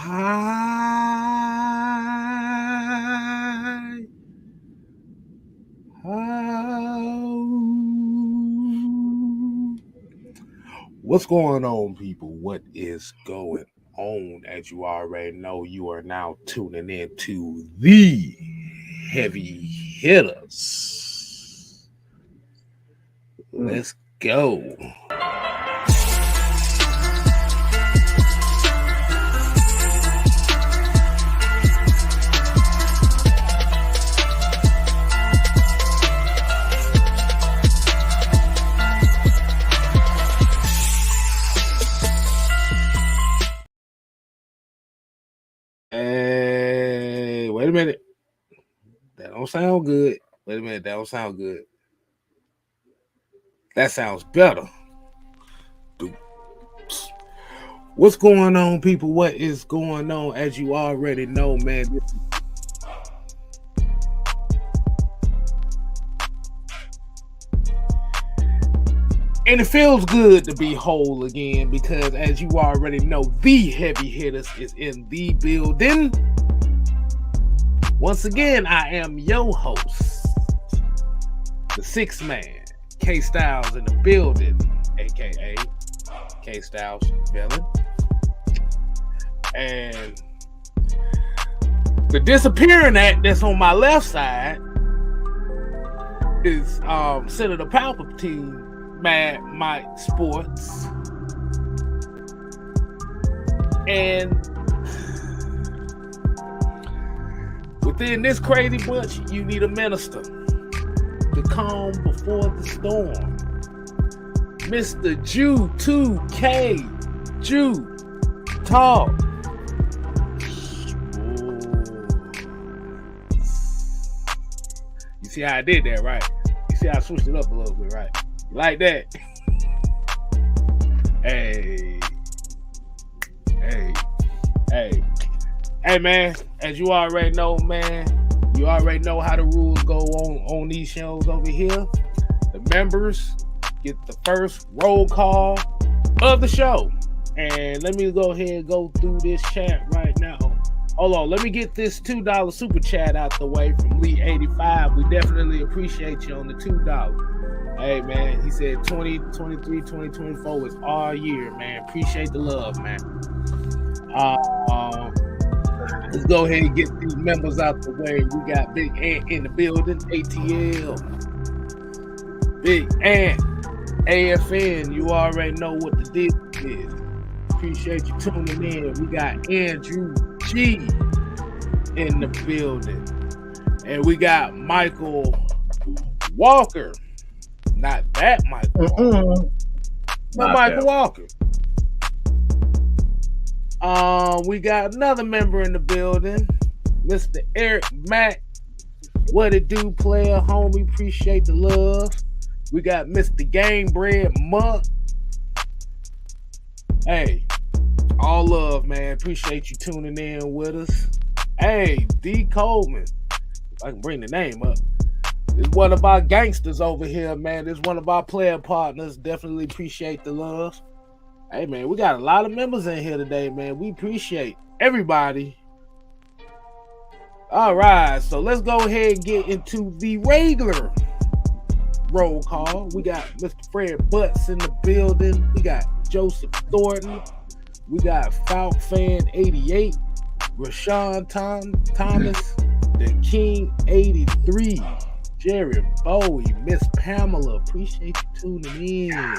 Hi. What's going on, people? What is going on? As you already know, you are now tuning in to the Heavy Hitters. Let's go. Hey, wait a minute. That don't sound good. Wait a minute. That don't sound good. That sounds better. What's going on, people? What is going on? As you already know, man, and it feels good to be whole again because, as you already know, the Heavy Hitters is in the building. Once again, I am your host, the sixth man, K Styles in the building, aka K Styles villain. And the disappearing act that's on my left side is Senator Palpatine, Mad Mike Sports. And within this crazy bunch, you need a minister to calm before the storm. Mr. Jew 2K Jew Talk. You see how I did that, right? You see how I switched it up a little bit, right? You like that? Hey, man, as you already know, man, you already know how the rules go on these shows over here. The members get the first roll call of the show. And let me go ahead and go through this chat right now. Hold on, let me get this $2 super chat out the way from Lee85. We definitely appreciate you on the $2. Hey, man, he said 2023, 2024 is all year, man. Appreciate the love, man. Let's go ahead and get these members out the way. We got Big Ant in the building, ATL. Big Ant, AFN, you already know what the deal is. Appreciate you tuning in. We got Andrew G in the building. And we got Michael Walker. Not that Michael Walker. But Michael Walker. We got another member in the building, Mr. Eric Mack. What it do, player, homie? Appreciate the love. We got Mr. Game Bread Monk. Hey, all love, man. Appreciate you tuning in with us. Hey, D. Coleman. If I can bring the name up. This is one of our gangsters over here, man. This is one of our player partners. Definitely appreciate the love. Hey, man, we got a lot of members in here today, man. We appreciate everybody. All right, so let's go ahead and get into the regular roll call. We got Mr. Fred Butts in the building. We got Joseph Thornton. We got Falk Fan 88. Rashawn Thomas. The King 83. Jerry Bowie. Miss Pamela. Appreciate you tuning in.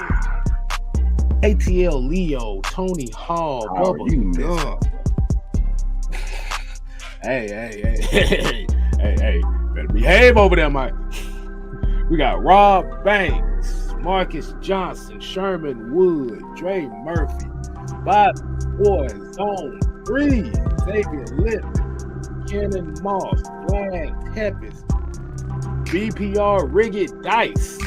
ATL Leo, Tony Hall, Bubba Gun. Hey, better behave over there, Mike. We got Rob Banks, Marcus Johnson, Sherman Wood, Dre Murphy, Bob Boy, Zone 3, Xavier Lippman, Kenan Moss, Vlad Tepes, BPR Rigged Dice.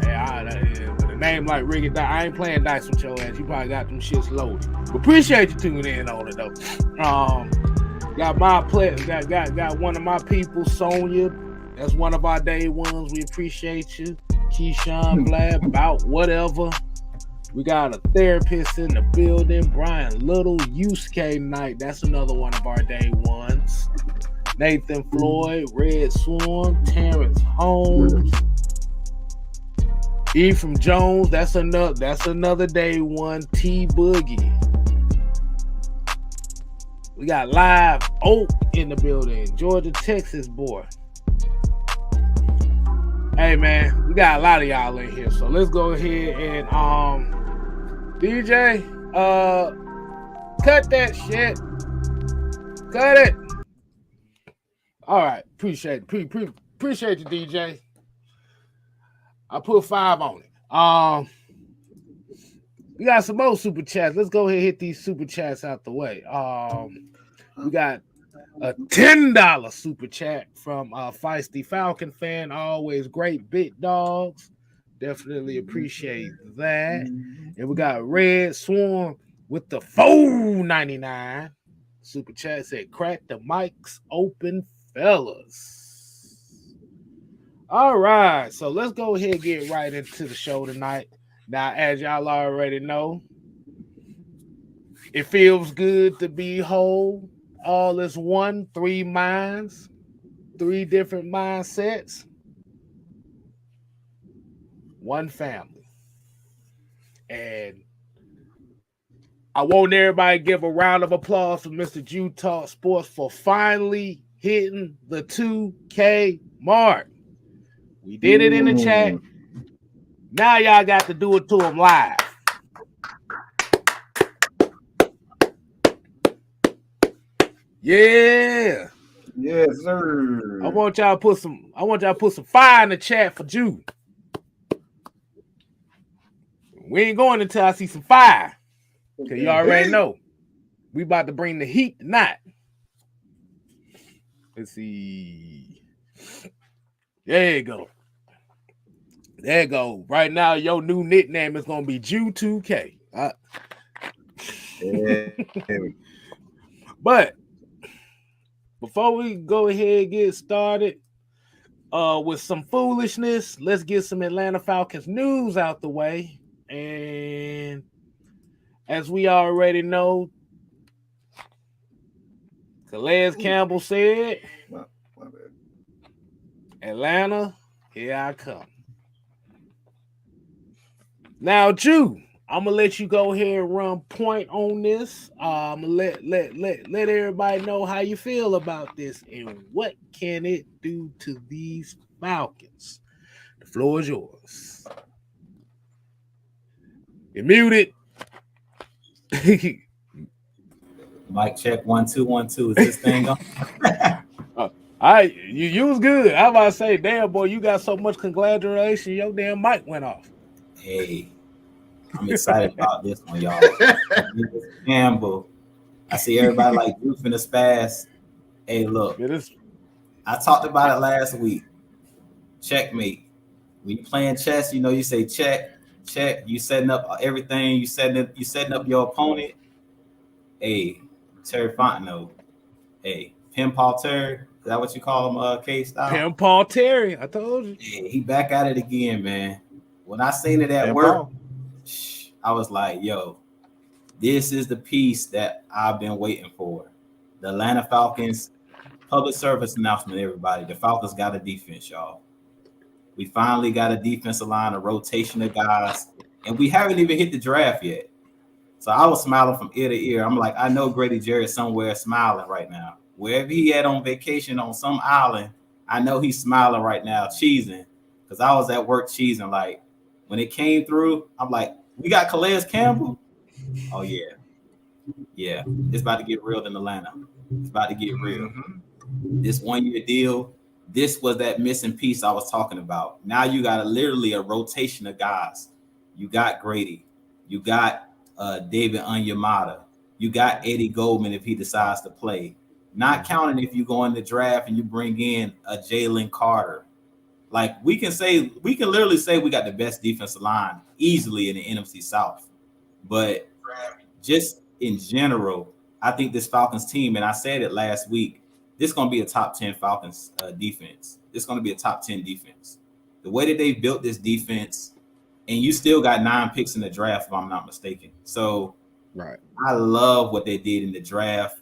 Hey, with a name like Rigged Dice, I ain't playing dice with your ass. You probably got them shits loaded. But appreciate you tuning in on it though. Got my player, got one of my people, Sonia. That's one of our day ones. We appreciate you. Keyshawn, Vlad, about whatever. We got a therapist in the building, Brian Little, Yusuke Knight. That's another one of our day ones. Nathan Floyd, Red Swarm, Terrence Holmes, Ephraim Jones. That's another day one. T Boogie. We got Live Oak in the building, Georgia, Texas boy. Hey man, we got a lot of y'all in here, so let's go ahead and DJ, cut that shit. Cut it. All right, appreciate it. Appreciate you, DJ. I put 5 on it. We got some more super chats. Let's go ahead and hit these super chats out the way. We got a $10 super chat from Feisty Falcon fan. Always great bit dogs. Definitely appreciate that. And we got Red Swarm with the $4.99 super chat. Said, crack the mics open, fellas. All right, so let's go ahead and get right into the show tonight. Now, as y'all already know, it feels good to be whole. All is one, 3 minds, 3 different mindsets, 1 family. And I want everybody to give a round of applause for Mr. Jew Talk Sports for finally hitting the 2K mark. We did it in the chat. Now y'all got to do it to them live. Yeah. Yes, sir. I want y'all to put some fire in the chat for Jew. We ain't going until I see some fire. Cause you already know. We about to bring the heat tonight. Let's see. There you go. There you go. Right now, your new nickname is gonna be Jew 2K. But before we go ahead and get started with some foolishness, let's get some Atlanta Falcons news out the way. And as we already know, Calais Campbell said, Atlanta, here I come. Now, Jew, I'm gonna let you go ahead and run point on this. I'm gonna let everybody know how you feel about this and what can it do to these Falcons. The floor is yours. You're muted. Mic check 1 2 1 2. Is this thing on? You was good. I was about to say, damn boy, you got so much congratulations. Your damn mic went off. Hey, I'm excited about this one, y'all. Campbell. I see everybody like roofing the spaz. Hey, look, I talked about it last week. Checkmate. When you playing chess, you know you say check. You setting up everything. You setting up your opponent. Hey, Terry Fontenot. Hey, Pim Paul Terry. Is that what you call him? K-Style? Pim Paul Terry. I told you. Hey, he back at it again, man. When I seen it at work, I was like, yo, this is the piece that I've been waiting for. The Atlanta Falcons public service announcement, everybody. The Falcons got a defense, y'all. We finally got a defensive line, a rotation of guys, and we haven't even hit the draft yet. So I was smiling from ear to ear. I'm like, I know Grady Jarrett's somewhere smiling right now. Wherever he at on vacation on some island, I know he's smiling right now, cheesing. Because I was at work cheesing. Like, when it came through, I'm like, we got Calais Campbell? Oh, yeah. Yeah, it's about to get real in Atlanta. It's about to get real. This 1-year deal, this was that missing piece I was talking about. Now you got literally a rotation of guys. You got Grady. You got David Onyemata. You got Eddie Goldman if he decides to play. Not counting if you go in the draft and you bring in a Jalen Carter. Like we can literally say we got the best defensive line easily in the NFC South. But just in general, I think this Falcons team, and I said it last week, this is going to be a top 10 Falcons defense. It's going to be a top 10 defense. The way that they built this defense, and you still got 9 picks in the draft, if I'm not mistaken. So right. I love what they did in the draft.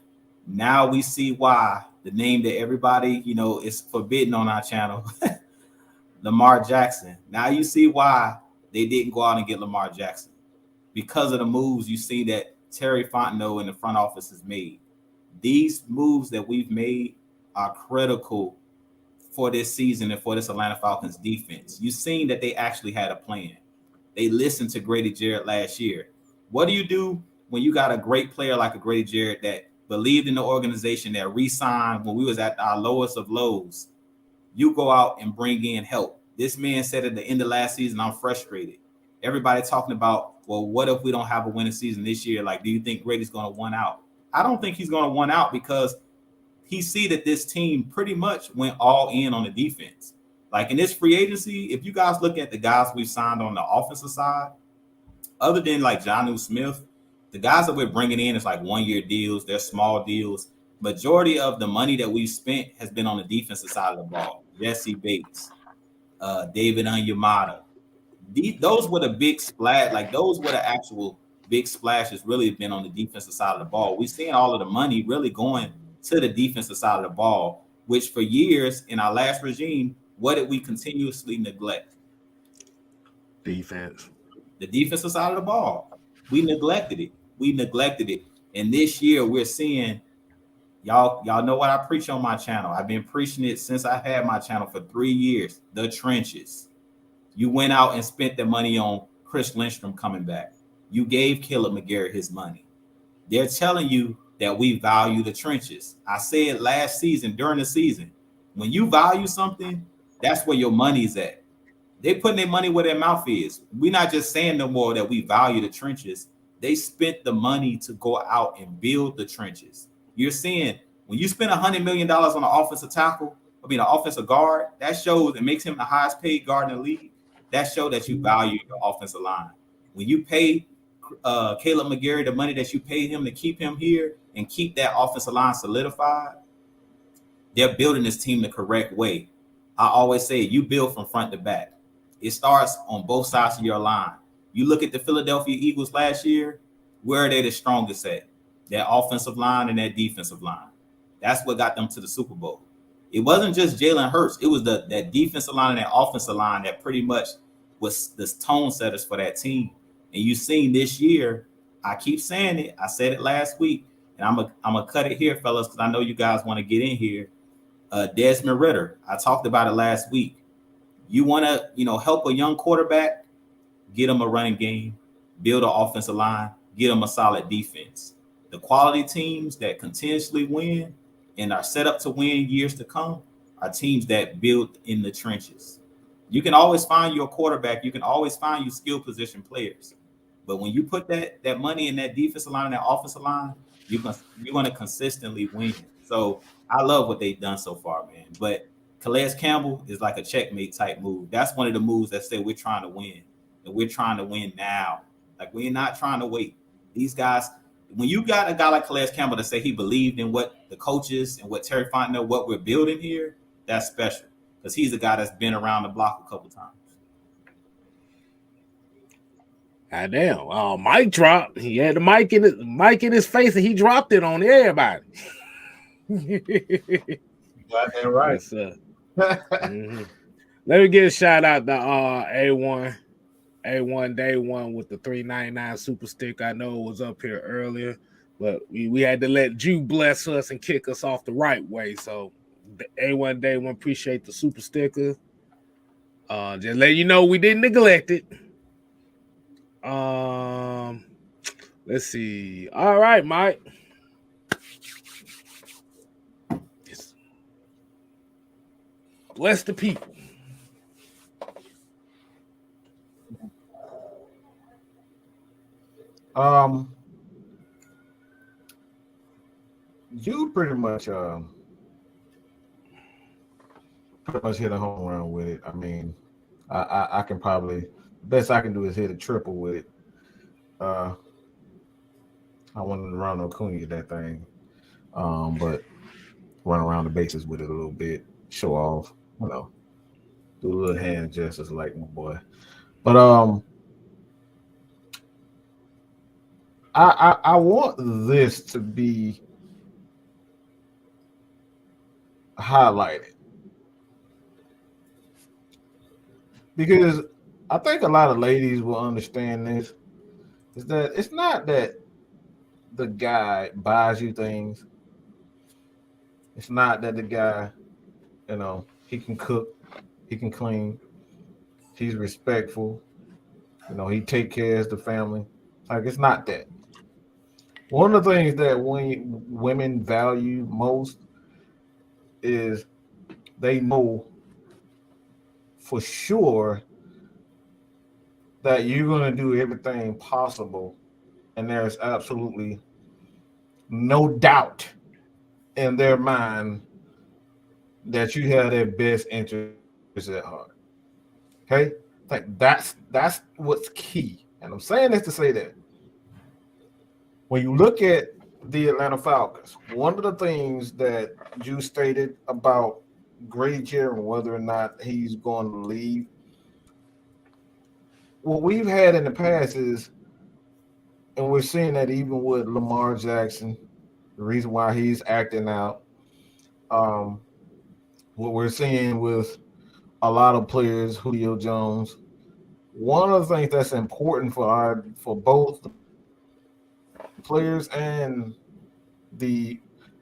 Now we see why the name that everybody, is forbidden on our channel, Lamar Jackson. Now you see why they didn't go out and get Lamar Jackson, because of the moves you see that Terry Fontenot in the front office has made. These moves that we've made are critical for this season and for this Atlanta Falcons defense. You've seen that they actually had a plan. They listened to Grady Jarrett last year. What do you do when you got a great player like a Grady Jarrett that believed in the organization, that re-signed when we was at our lowest of lows? You go out and bring in help. This man said at the end of last season, I'm frustrated. Everybody talking about, well, what if we don't have a winning season this year? Like, do you think Grady's going to one out? I don't think he's going to one out, because he see that this team pretty much went all in on the defense. Like in this free agency, if you guys look at the guys we've signed on the offensive side, other than like Jonnu Smith, the guys that we're bringing in is like 1-year deals. They're small deals. Majority of the money that we've spent has been on the defensive side of the ball. Jesse Bates, David Onyemata. Those were the big splash. Like those were the actual big splashes really been on the defensive side of the ball. We've seen all of the money really going to the defensive side of the ball, which for years in our last regime, what did we continuously neglect? Defense. The defensive side of the ball. We neglected it. And this year we're seeing, y'all know what I preach on my channel. I've been preaching it since I had my channel for 3 years. The trenches. You went out and spent the money on Chris Lindstrom coming back. You gave Caleb McGarrett his money. They're telling you that we value the trenches. I said last season, during the season, when you value something, that's where your money's at. They putting their money where their mouth is. We're not just saying no more that we value the trenches. They spent the money to go out and build the trenches. You're seeing when you spend $100 million on an offensive tackle, an offensive guard, that shows it makes him the highest paid guard in the league. That shows that you value your offensive line. When you pay Caleb McGarrett the money that you paid him to keep him here and keep that offensive line solidified, they're building this team the correct way. I always say you build from front to back. It starts on both sides of your line. You look at the Philadelphia Eagles last year, where are they the strongest at? Their offensive line and their defensive line. That's what got them to the Super Bowl. It wasn't just Jalen Hurts. It was that defensive line and that offensive line that pretty much was the tone setters for that team. And you've seen this year, I keep saying it. I said it last week, and I'm gonna cut it here, fellas, because I know you guys want to get in here. Desmond Ridder, I talked about it last week. You want to, help a young quarterback, get him a running game, build an offensive line, get him a solid defense. The quality teams that continuously win and are set up to win years to come are teams that build in the trenches. You can always find your quarterback. You can always find your skill position players. But when you put that money in that defensive line and that offensive line, you're going to consistently win. So I love what they've done so far, man. But Calais Campbell is like a checkmate type move. That's one of the moves that say we're trying to win. And we're trying to win now. Like, we're not trying to wait. These guys, when you got a guy like Calais Campbell to say he believed in what the coaches and what Terry Fontenot, what we're building here, that's special. Because he's a guy that's been around the block a couple times. God damn. Mike dropped. He had the mic in his face, and he dropped it on everybody. Goddamn right. Yes, sir. Mm-hmm. Let me give a shout out to A1 Day One with the $3.99 super stick. I know it was up here earlier, but we had to let Jew bless us and kick us off the right way. So A1 Day One, appreciate the super sticker. Just let you know we didn't neglect it. Let's see. All right, Mike. Bless the people. You pretty much hit a home run with it. I mean, I can probably, best I can do is hit a triple with it. I wanted to run Acuna that thing, but run around the bases with it a little bit, show off, do a little hand gestures like my boy. But I want this to be highlighted because I think a lot of ladies will understand this. Is that it's not that the guy buys you things. It's not that the guy, he can cook, he can clean, he's respectful, he take care of the family. Like it's not that. One of the things that women value most is they know for sure that you're going to do everything possible, and there's absolutely no doubt in their mind that you have their best interests at heart. Okay, like that's what's key, and I'm saying this to say that when you look at the Atlanta Falcons, one of the things that you stated about Grady Jarrett and whether or not he's going to leave, what we've had in the past is, and we're seeing that even with Lamar Jackson, the reason why he's acting out, what we're seeing with a lot of players, Julio Jones. One of the things that's important for both the players and the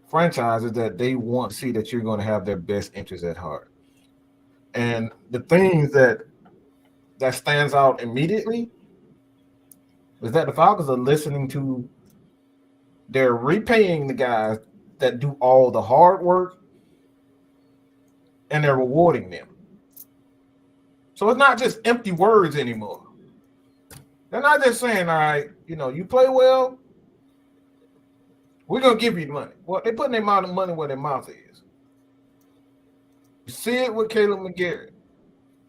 franchises that they want to see that you're going to have their best interests at heart. And the things that stands out immediately is that the Falcons are listening to, they're repaying the guys that do all the hard work and they're rewarding them. So it's not just empty words anymore. They're not just saying, all right, you play well, we're going to give you the money. Well, they're putting their money where their mouth is. You see it with Caleb McGarrett.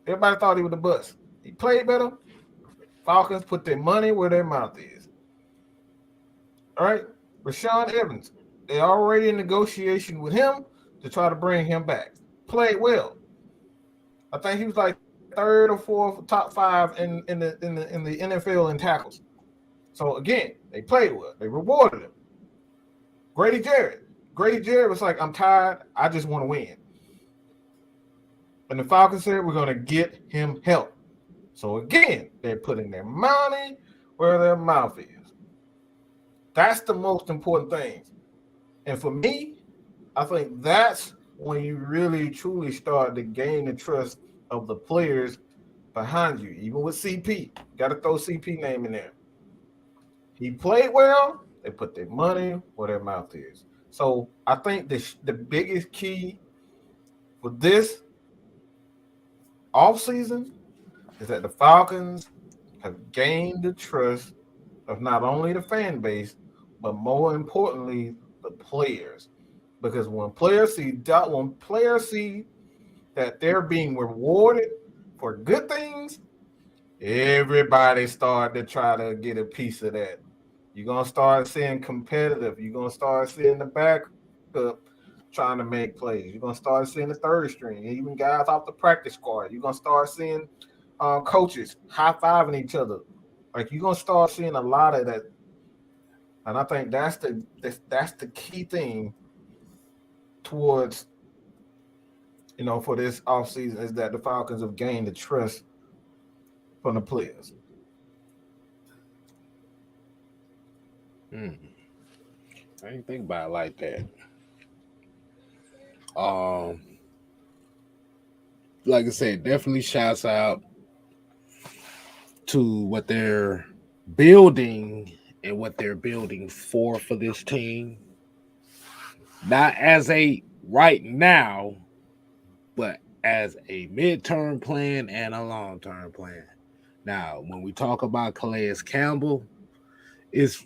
Everybody thought he was a bust. He played better. Falcons put their money where their mouth is. All right? Rashaan Evans, they're already in negotiation with him to try to bring him back. Played well. I think he was like third or fourth, top five in the NFL in tackles. So again, they played well. They rewarded him. Grady Jarrett was like, I'm tired. I just want to win. And the Falcons said, we're going to get him help. So again, they're putting their money where their mouth is. That's the most important thing. And for me, I think that's when you really, truly start to gain the trust of the players behind you. Even with CP, got to throw CP name in there. He played well. They put their money where their mouth is. So I think the biggest key for this offseason is that the Falcons have gained the trust of not only the fan base, but more importantly, the players. Because when players see that they're being rewarded for good things, everybody start to try to get a piece of that. You're going to start seeing competitive. You're going to start seeing the backup trying to make plays. You're going to start seeing the third string, even guys off the practice squad. You're going to start seeing coaches high-fiving each other. Like, you're going to start seeing a lot of that. And I think that's the key thing towards, for this offseason is that the Falcons have gained the trust from the players. I didn't think about it like that. Like I said, definitely shouts out to what they're building and what they're building for this team. Not as a right now, but as a midterm plan and a long-term plan. Now, when we talk about Calais Campbell, it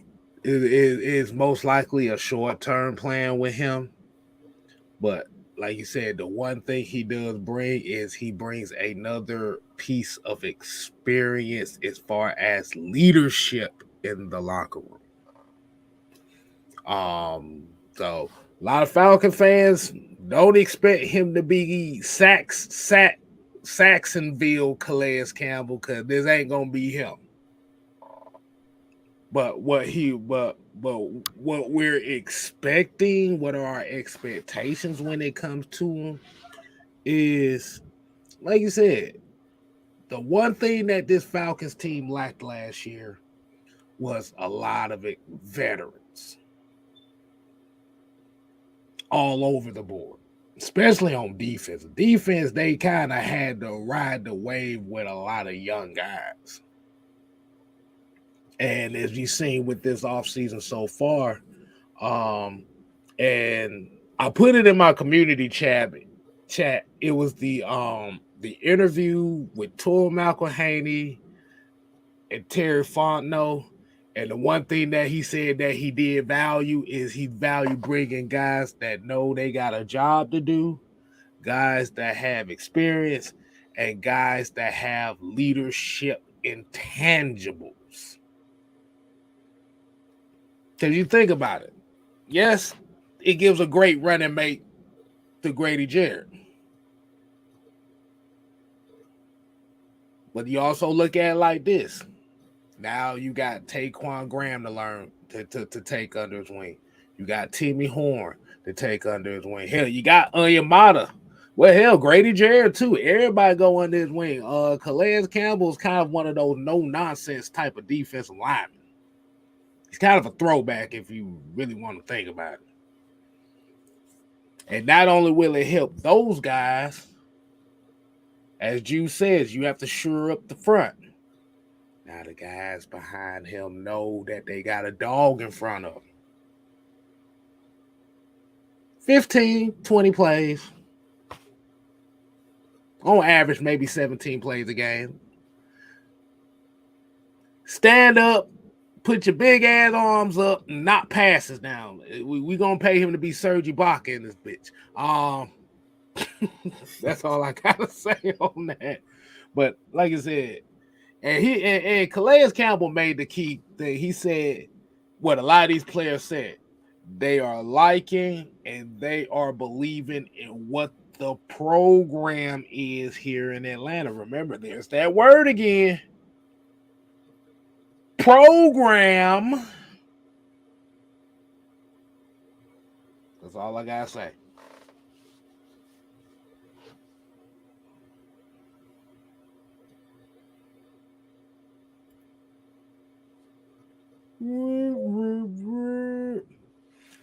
is most likely a short-term plan with him. But like you said, the one thing he does bring is he brings another piece of experience as far as leadership in the locker room. So a lot of Falcon fans don't expect him to be Saxonville Calais Campbell because this ain't gonna be him. But what we're expecting, what are our expectations when it comes to him is, like you said, the one thing that this Falcons team lacked last year was a lot of it veterans all over the board, especially on defense. Defense, they kind of had to ride the wave with a lot of young guys. And as you've seen with this offseason so far, and I put it in my community chat. It was the interview with Tor McElhaney and Terry Fontenot. And the one thing that he said that he did value is he valued bringing guys that know they got a job to do, guys that have experience, and guys that have leadership intangibles. Because you think about it. Yes, it gives a great running mate to Grady Jarrett. But you also look at it like this. Now you got Taquan Graham to learn to take under his wing. You got Timmy Horn to take under his wing. Hell, you got Onyemata. Well, hell, Grady Jarrett too. Everybody go under his wing. Calais Campbell is kind of one of those no-nonsense type of defensive linemen. He's kind of a throwback if you really want to think about it. And not only will it help those guys, as Juice says, you have to shore up the front. Now the guys behind him know that they got a dog in front of them. 15, 20 plays. On average, maybe 17 plays a game. Stand up, put your big ass arms up, and knock passes down. We gonna pay him to be Serge Ibaka in this bitch. That's all I gotta say on that. But like I said, and Calais Campbell made the key thing. He said what a lot of these players said. They are liking and they are believing in what the program is here in Atlanta. Remember, there's that word again. Program. That's all I gotta say.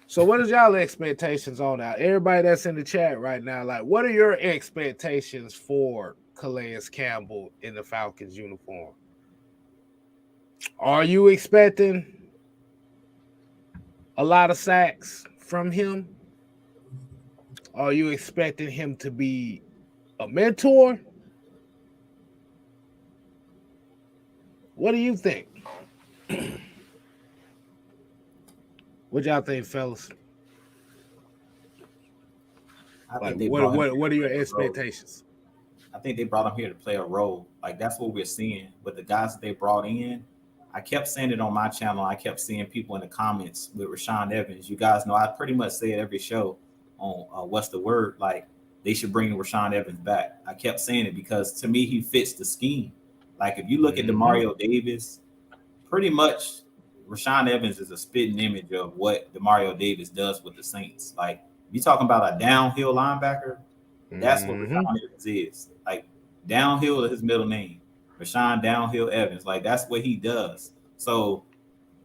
So what is y'all expectations on that? Everybody that's in the chat right now, like, what are your expectations for Calais Campbell in the Falcons uniform? Are you expecting a lot of sacks from him? Are you expecting him to be a mentor? What do you think? What y'all think, fellas? Like, what are your expectations? I think they brought him here to play a role. Like, that's what we're seeing with the guys that they brought in. I kept saying it on my channel. I kept seeing people in the comments with Rashaan Evans. You guys know I pretty much say it every show on What's the Word. Like, they should bring Rashaan Evans back. I kept saying it because to me, he fits the scheme. Like, if you look at Demario Davis, pretty much Rashaan Evans is a spitting image of what Demario Davis does with the Saints. Like, you talking about a downhill linebacker, that's what Rashaan Evans is. Like, downhill is his middle name. Rashaan Downhill Evans. Like, that's what he does. So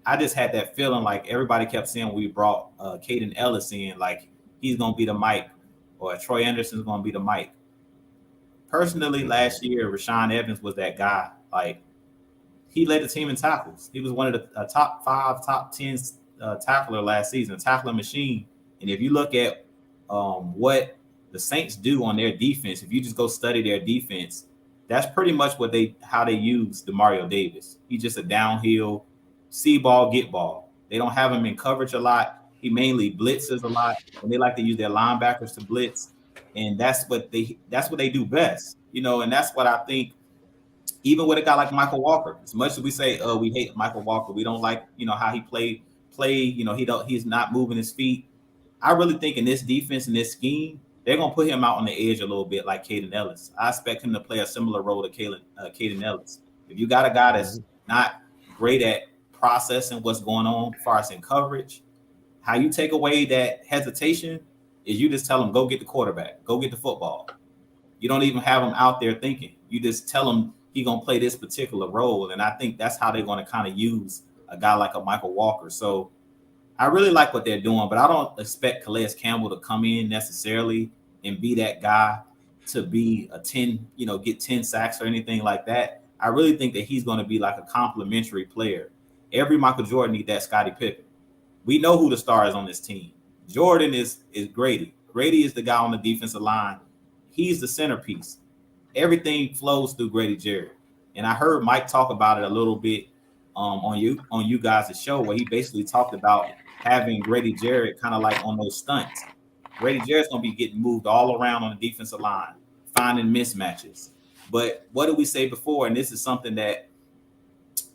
I just had that feeling like everybody kept saying we brought Caden Ellis in, like he's going to be the Mike, or Troy Anderson's going to be the Mike. Personally, last year, Rashaan Evans was that guy. Like, he led the team in tackles. He was one of the top 5, top 10 tackler last season, tackling machine. And if you look at what the Saints do on their defense, if you just go study their defense, that's pretty much how they use Demario Davis. He's just a downhill, see ball, get ball. They don't have him in coverage a lot. He mainly blitzes a lot, and they like to use their linebackers to blitz. And that's what they do best, you know. And that's what I think. Even with a guy like Michael Walker, as much as we say, we hate Michael Walker, we don't like, you know, how he play, you know, he's not moving his feet. I really think in this defense and this scheme, they're gonna put him out on the edge a little bit, like Caden Ellis. I expect him to play a similar role to Caden Ellis. If you got a guy that's not great at processing what's going on as far as in coverage. How you take away that hesitation is you just tell them, go get the quarterback, go get the football. You don't even have them out there thinking. You just tell them he's going to play this particular role. And I think that's how they're going to kind of use a guy like a Michael Walker. So I really like what they're doing, but I don't expect Calais Campbell to come in necessarily and be that guy to be a 10, get 10 sacks or anything like that. I really think that he's going to be like a complementary player. Every Michael Jordan needs that Scottie Pippen. We know who the star is on this team. Jordan is Grady. Grady is the guy on the defensive line. He's the centerpiece. Everything flows through Grady Jarrett. And I heard Mike talk about it a little bit on you guys' show, where he basically talked about having Grady Jarrett kind of like on those stunts. Grady Jarrett's going to be getting moved all around on the defensive line, finding mismatches. But what did we say before? And this is something that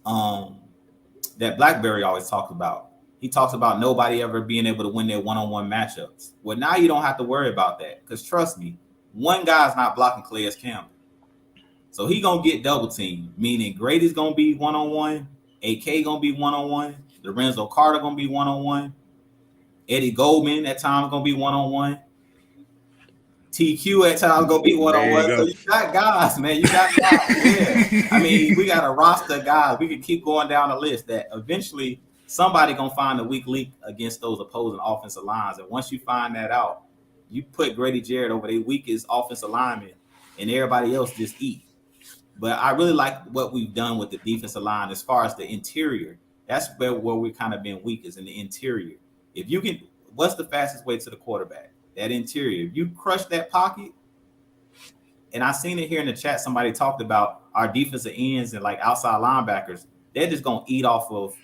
that Blackberry always talks about. He talks about nobody ever being able to win their one-on-one matchups. Well, now you don't have to worry about that, because trust me, one guy's not blocking Calais Campbell. So he going to get double teamed, meaning Grady's going to be one-on-one, AK going to be one-on-one, Lorenzo Carter going to be one-on-one, Eddie Goldman at times going to be one-on-one, TQ at times going to be one-on-one. So you got guys, man. You got guys. Yeah. I mean, we got a roster of guys. We can keep going down the list that eventually somebody going to find a weak link against those opposing offensive lines. And once you find that out, you put Grady Jarrett over their weakest offensive lineman and everybody else just eat. But I really like what we've done with the defensive line as far as the interior. That's where we've kind of been weak, is in the interior. If you can, what's the fastest way to the quarterback? That interior. If you crush that pocket, and I seen it here in the chat, somebody talked about our defensive ends and like outside linebackers. They're just going to eat off of,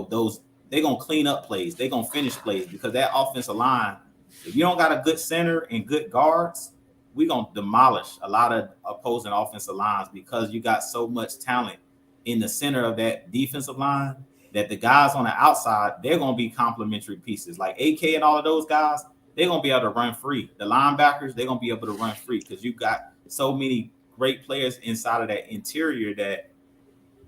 those. They're going to clean up plays. They're going to finish plays, because that offensive line, if you don't got a good center and good guards, we're going to demolish a lot of opposing offensive lines, because you got so much talent in the center of that defensive line that the guys on the outside, they're going to be complementary pieces. Like AK and all of those guys, they're going to be able to run free. The linebackers, they're going to be able to run free, because you got so many great players inside of that interior that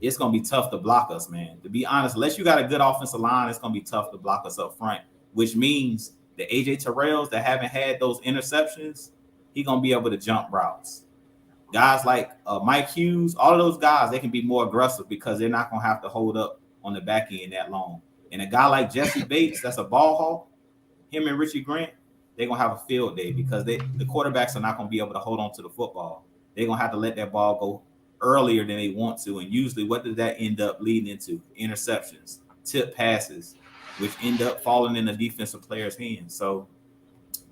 it's going to be tough to block us, man. To be honest, unless you got a good offensive line, it's going to be tough to block us up front, which means the AJ Terrells that haven't had those interceptions, he's going to be able to jump routes. Guys like Mike Hughes, all of those guys, they can be more aggressive because they're not going to have to hold up on the back end that long. And a guy like Jesse Bates, that's a ball hawk, him and Richie Grant, they're going to have a field day, because the quarterbacks are not going to be able to hold on to the football. They're going to have to let that ball go earlier than they want to. And usually what does that end up leading into? Interceptions, tip passes, which end up falling in the defensive player's hands. So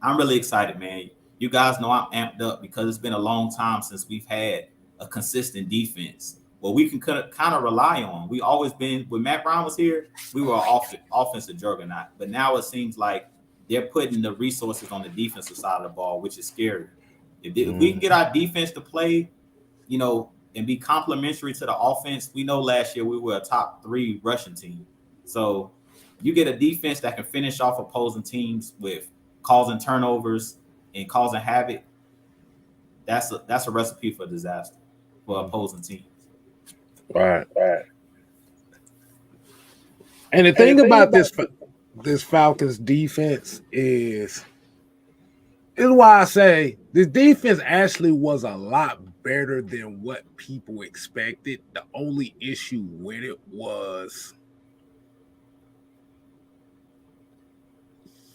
I'm really excited, man. You guys know I'm amped up, because it's been a long time since we've had a consistent defense where we can kind of rely on. We always been, when Matt Brown was here, we were an offensive juggernaut. But now it seems like they're putting the resources on the defensive side of the ball, which is scary. If we can get our defense to play, and be complementary to the offense, we know last year we were a top 3 rushing team. So you get a defense that can finish off opposing teams with causing turnovers and causing havoc. That's a recipe for disaster for opposing teams. Right. And the thing about this Falcons defense is why I say this defense actually was a lot better than what people expected. The only issue with it was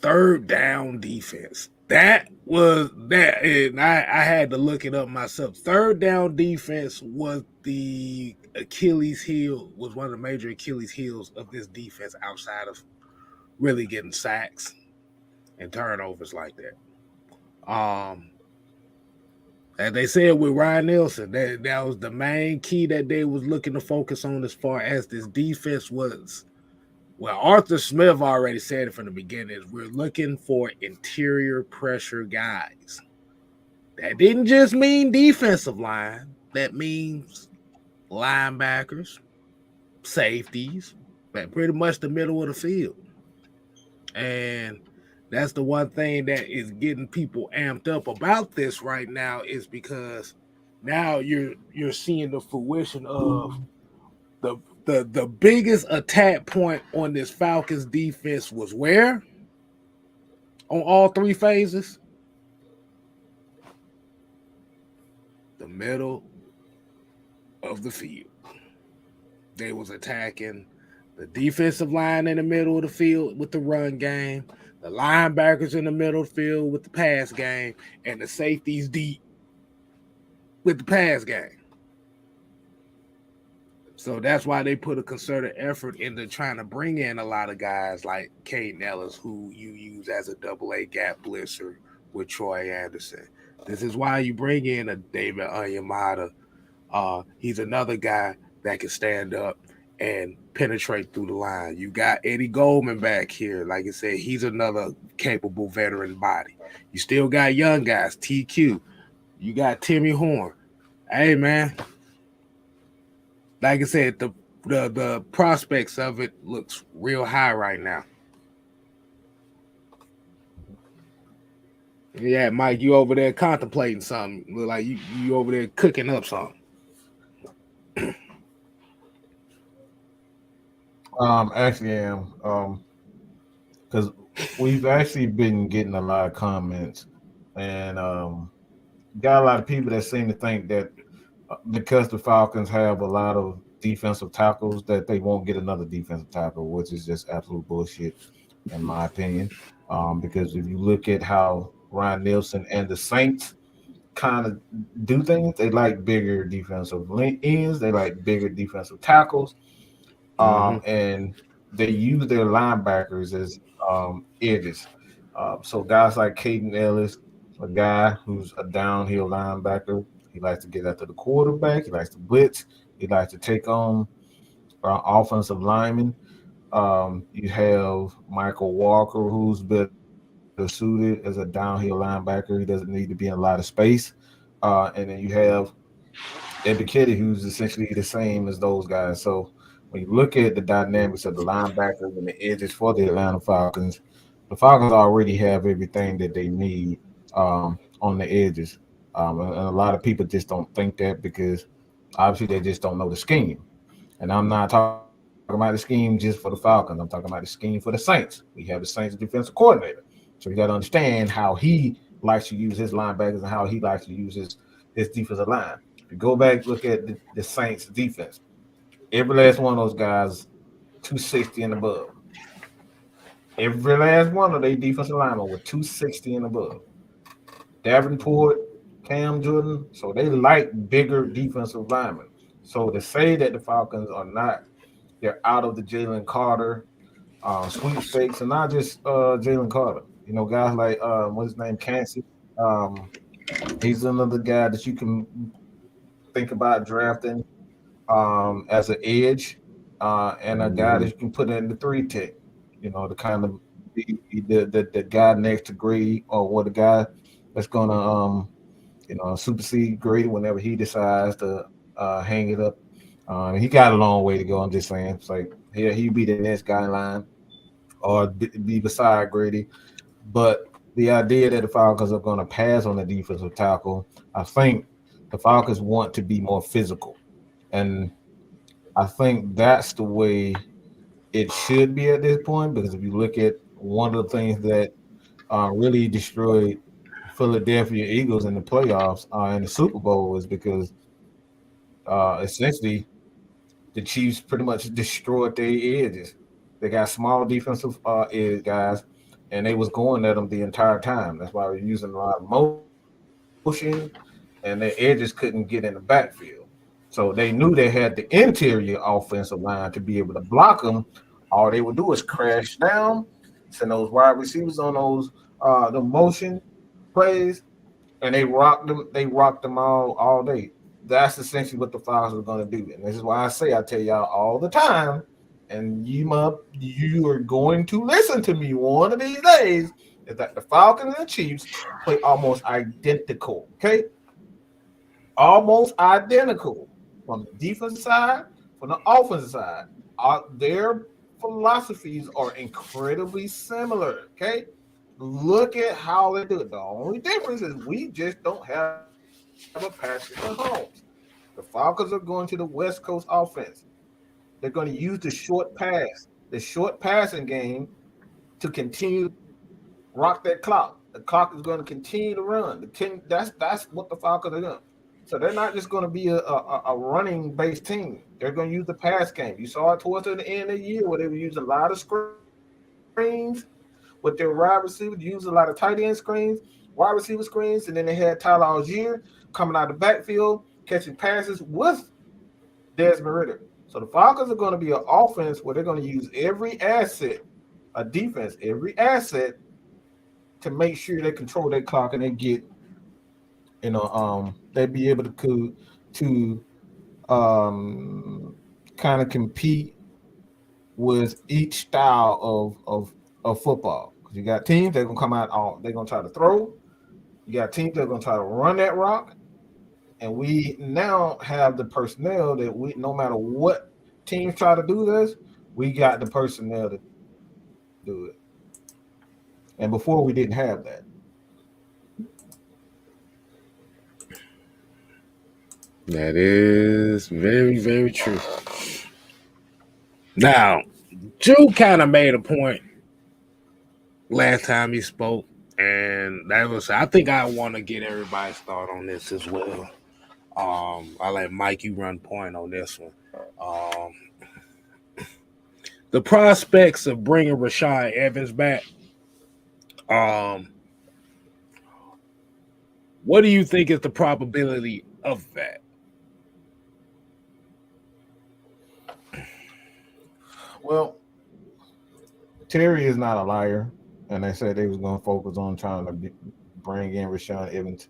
third down defense. That was that, and I had to look it up myself. Third down defense was the Achilles heel, was one of the major Achilles heels of this defense, outside of really getting sacks and turnovers like that. And they said with Ryan Nielsen, that was the main key that they was looking to focus on as far as this defense was. Well, Arthur Smith already said it from the beginning, is we're looking for interior pressure guys. That didn't just mean defensive line. That means linebackers, safeties, pretty much the middle of the field. And that's the one thing that is getting people amped up about this right now, is because now you're seeing the fruition of the the biggest attack point on this Falcons defense was where? On all three phases? The middle of the field. They was attacking the defensive line in the middle of the field with the run game, the linebackers in the middle of the field with the pass game, and the safeties deep with the pass game. So that's why they put a concerted effort into trying to bring in a lot of guys like Caden Ellis, who you use as a AA gap blitzer with Troy Anderson. This is why you bring in a David Onyemata. He's another guy that can stand up and penetrate through the line. You got Eddie Goldman back here. Like I said, he's another capable veteran body. You still got young guys, TQ. You got Timmy Horn. Hey, man. Like I said, the prospects of it looks real high right now. Yeah, Mike, you over there contemplating something. Look like you over there cooking up something. Actually am. Because we've actually been getting a lot of comments, and got a lot of people that seem to think that because the Falcons have a lot of defensive tackles that they won't get another defensive tackle, which is just absolute bullshit, in my opinion. Because if you look at how Ryan Nielsen and the Saints kind of do things, they like bigger defensive ends, they like bigger defensive tackles, and they use their linebackers as edges. So guys like Caden Ellis, a guy who's a downhill linebacker. He likes to get after the quarterback. He likes to blitz. He likes to take on offensive linemen. You have Michael Walker, who's better suited as a downhill linebacker. He doesn't need to be in a lot of space. And then you have Ed Kitty, who's essentially the same as those guys. So when you look at the dynamics of the linebackers and the edges for the Atlanta Falcons, the Falcons already have everything that they need on the edges. And a lot of people just don't think that because obviously they just don't know the scheme. And I'm not talking about the scheme just for the Falcons. I'm talking about the scheme for the Saints. We have the Saints defensive coordinator. So you got to understand how he likes to use his linebackers and how he likes to use his defensive line. If you go back, look at the Saints defense. Every last one of those guys, 260 and above. Every last one of their defensive linemen were 260 and above. Davenport, Cam Jordan, so they like bigger defensive linemen. So to say that the Falcons are not, they're out of the Jalen Carter sweepstakes, and not just Jalen Carter. You know, guys like what's his name, Kansas. He's another guy that you can think about drafting as an edge, and a guy that you can put in the 3-tech. You know, the kind of the guy next to Grady, or the guy that's gonna supersede Grady whenever he decides to hang it up. He got a long way to go. I'm just saying, it's like he'd be the next guy in line or be beside Grady. But the idea that the Falcons are going to pass on the defensive tackle, I think the Falcons want to be more physical. And I think that's the way it should be at this point, because if you look at one of the things that really destroyed Philadelphia Eagles in the playoffs in the Super Bowl is because essentially the Chiefs pretty much destroyed their edges. They got small defensive edge guys, and they was going at them the entire time. That's why we're using a lot of motion, and their edges couldn't get in the backfield. So they knew they had the interior offensive line to be able to block them. All they would do is crash down, send those wide receivers on those the motion plays, and they rocked them. They rocked them all day. That's essentially what the Falcons are going to do, and this is why I tell y'all all the time, and you are going to listen to me one of these days, is that the Falcons and the Chiefs play almost identical. Okay, almost identical from the defensive side, from the offensive side. Their philosophies are incredibly similar. Okay, look at how they do it. The only difference is we just don't have a Patrick Mahomes. The Falcons are going to the West Coast offense. They're going to use the short passing game to continue rock that clock. The clock is going to continue to run. That's what the Falcons are doing. So they're not just going to be a running based team. They're going to use the pass game. You saw it towards the end of the year where they were using a lot of screens with their wide receivers, use a lot of tight end screens, wide receiver screens, and then they had Tyler Algier coming out of the backfield, catching passes with Desmond Ritter. So the Falcons are going to be an offense where they're going to use every asset, a defense, every asset to make sure they control their clock and they get, they be able to kind of compete with each style of football. Because you got teams that are gonna come out they're gonna try to throw. You got teams that are gonna try to run that rock. And we now have the personnel that we, no matter what teams try to do this, we got the personnel to do it. And before we didn't have that. That is very, very true. Now, Drew kind of made a point last time he spoke, and that was, I think I want to get everybody's thought on this as well. I'll let Mike, you run point on this one. The prospects of bringing Rashaan Evans back. What do you think is the probability of that? Well, Terry is not a liar, and they said they was going to focus on trying to bring in Rashaan Evans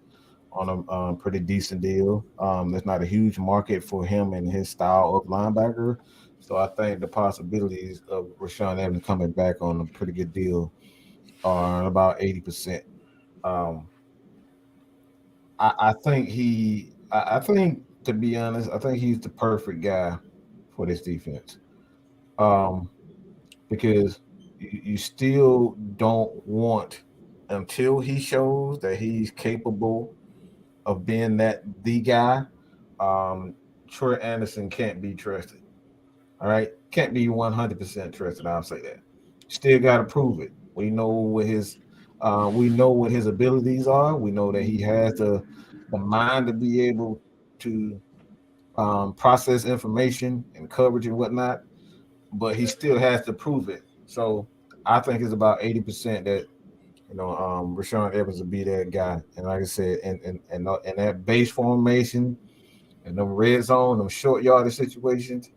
on a pretty decent deal. There's not a huge market for him and his style of linebacker, so I think the possibilities of Rashaan Evans coming back on a pretty good deal are about 80%. I think I think, to be honest, I think he's the perfect guy for this defense. Because you still don't want, until he shows that he's capable of being the guy. Troy Anderson can't be trusted. All right, can't be 100% trusted. I'll say that. Still got to prove it. We know what his abilities are. We know that he has the mind to be able to process information and coverage and whatnot, but he still has to prove it. So I think it's about 80% that Rashaan Evans will be that guy. And like I said, and that base formation and them red zone, them short yardage situations,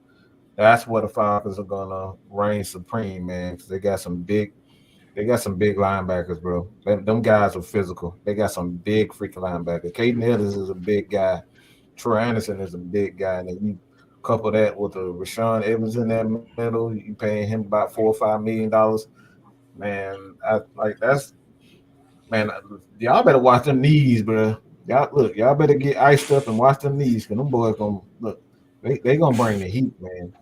that's where the Falcons are gonna reign supreme, man. Because they got some big linebackers, bro. Them guys are physical. They got some big freaking linebackers. Caden Ellis is a big guy. Troy Anderson is a big guy, and then you couple that with a Rashaan Evans in that middle, you paying him about $4 or $5 million. Man, y'all better watch them knees, bro. Y'all better get iced up and watch them knees, because them boys gonna look. They gonna bring the heat, man.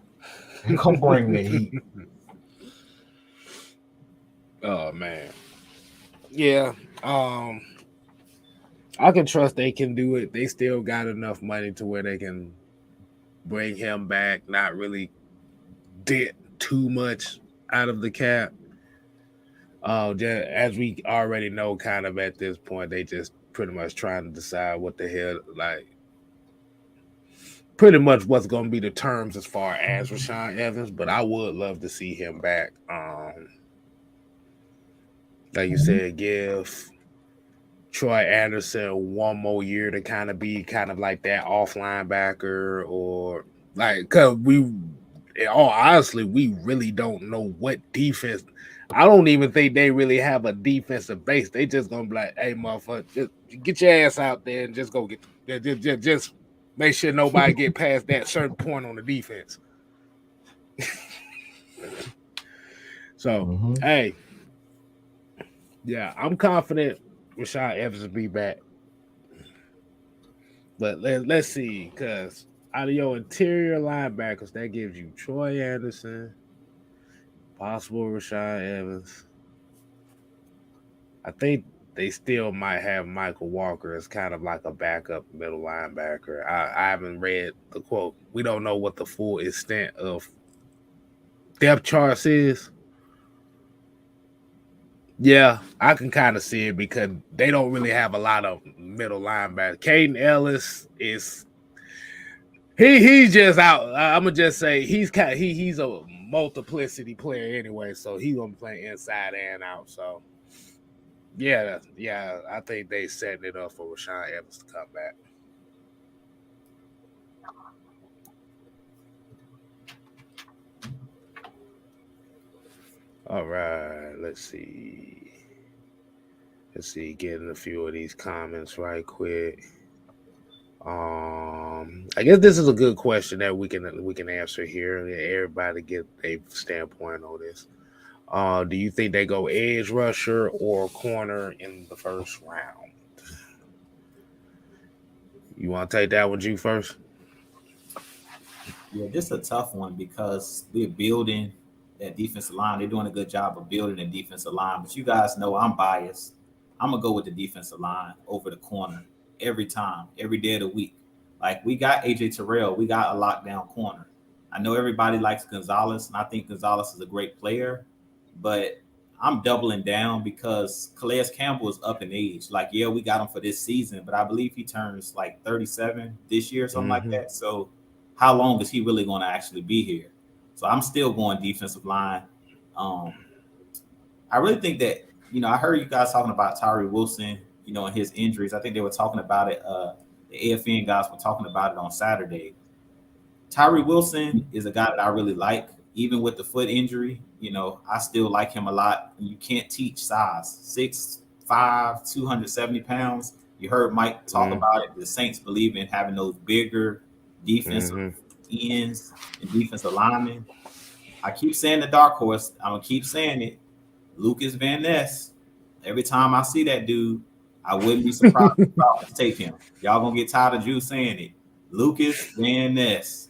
They gonna bring the heat. Oh man, yeah. I can trust they can do it. They still got enough money to where they can bring him back, not really dent too much out of the cap. Just, as we already know, kind of at this point, they just pretty much trying to decide what the hell, like, pretty much what's going to be the terms as far as Rashaan Evans. But I would love to see him back. Like you said, give Troy Anderson one more year to kind of be kind of like that off linebacker, or like, because honestly, we really don't know what defense. I don't even think they really have a defensive base. They just gonna be like, hey, motherfucker, just get your ass out there and just go just make sure nobody get past that certain point on the defense. So, hey, yeah, I'm confident Rashaan Evans will be back. But let's see, because out of your interior linebackers, that gives you Troy Anderson, possible Rashaan Evans. I think they still might have Michael Walker as kind of like a backup middle linebacker. I haven't read the quote. We don't know what the full extent of depth chart is. Yeah, I can kind of see it because they don't really have a lot of middle linebackers. Caden Ellis is he's just out. I'm gonna just say he's a multiplicity player anyway, so he's gonna be playing inside and out. So yeah, I think they setting it up for Rashaan Evans to come back. All right, let's see. Getting a few of these comments right quick. I guess this is a good question that we can answer here. Everybody get a standpoint on this. Do you think they go edge rusher or corner in the first round? You want to take that one, G, first? Yeah, this is a tough one because we're building that defensive line. They're doing a good job of building the defensive line, but you guys know I'm biased. I'm gonna go with the defensive line over the corner every time, every day of the week. Like we got AJ Terrell, we got a lockdown corner. I know everybody likes Gonzalez, and I think Gonzalez is a great player, but I'm doubling down because Calais Campbell is up in age. Like, yeah, we got him for this season, but I believe he turns like 37 this year, something like that. So how long is he really going to actually be here? So I'm still going defensive line. I really think that, I heard you guys talking about Tyree Wilson, and his injuries. I think they were talking about it. The AFN guys were talking about it on Saturday. Tyree Wilson is a guy that I really like, even with the foot injury. I still like him a lot. You can't teach size. 6'5", 270 pounds. You heard Mike talk about it. The Saints believe in having those bigger defensive ends and defensive linemen. I keep saying the dark horse. I'm going to keep saying it. Lucas Van Ness. Every time I see that dude, I wouldn't be surprised if Falcons take him. Y'all going to get tired of Drew saying it. Lucas Van Ness.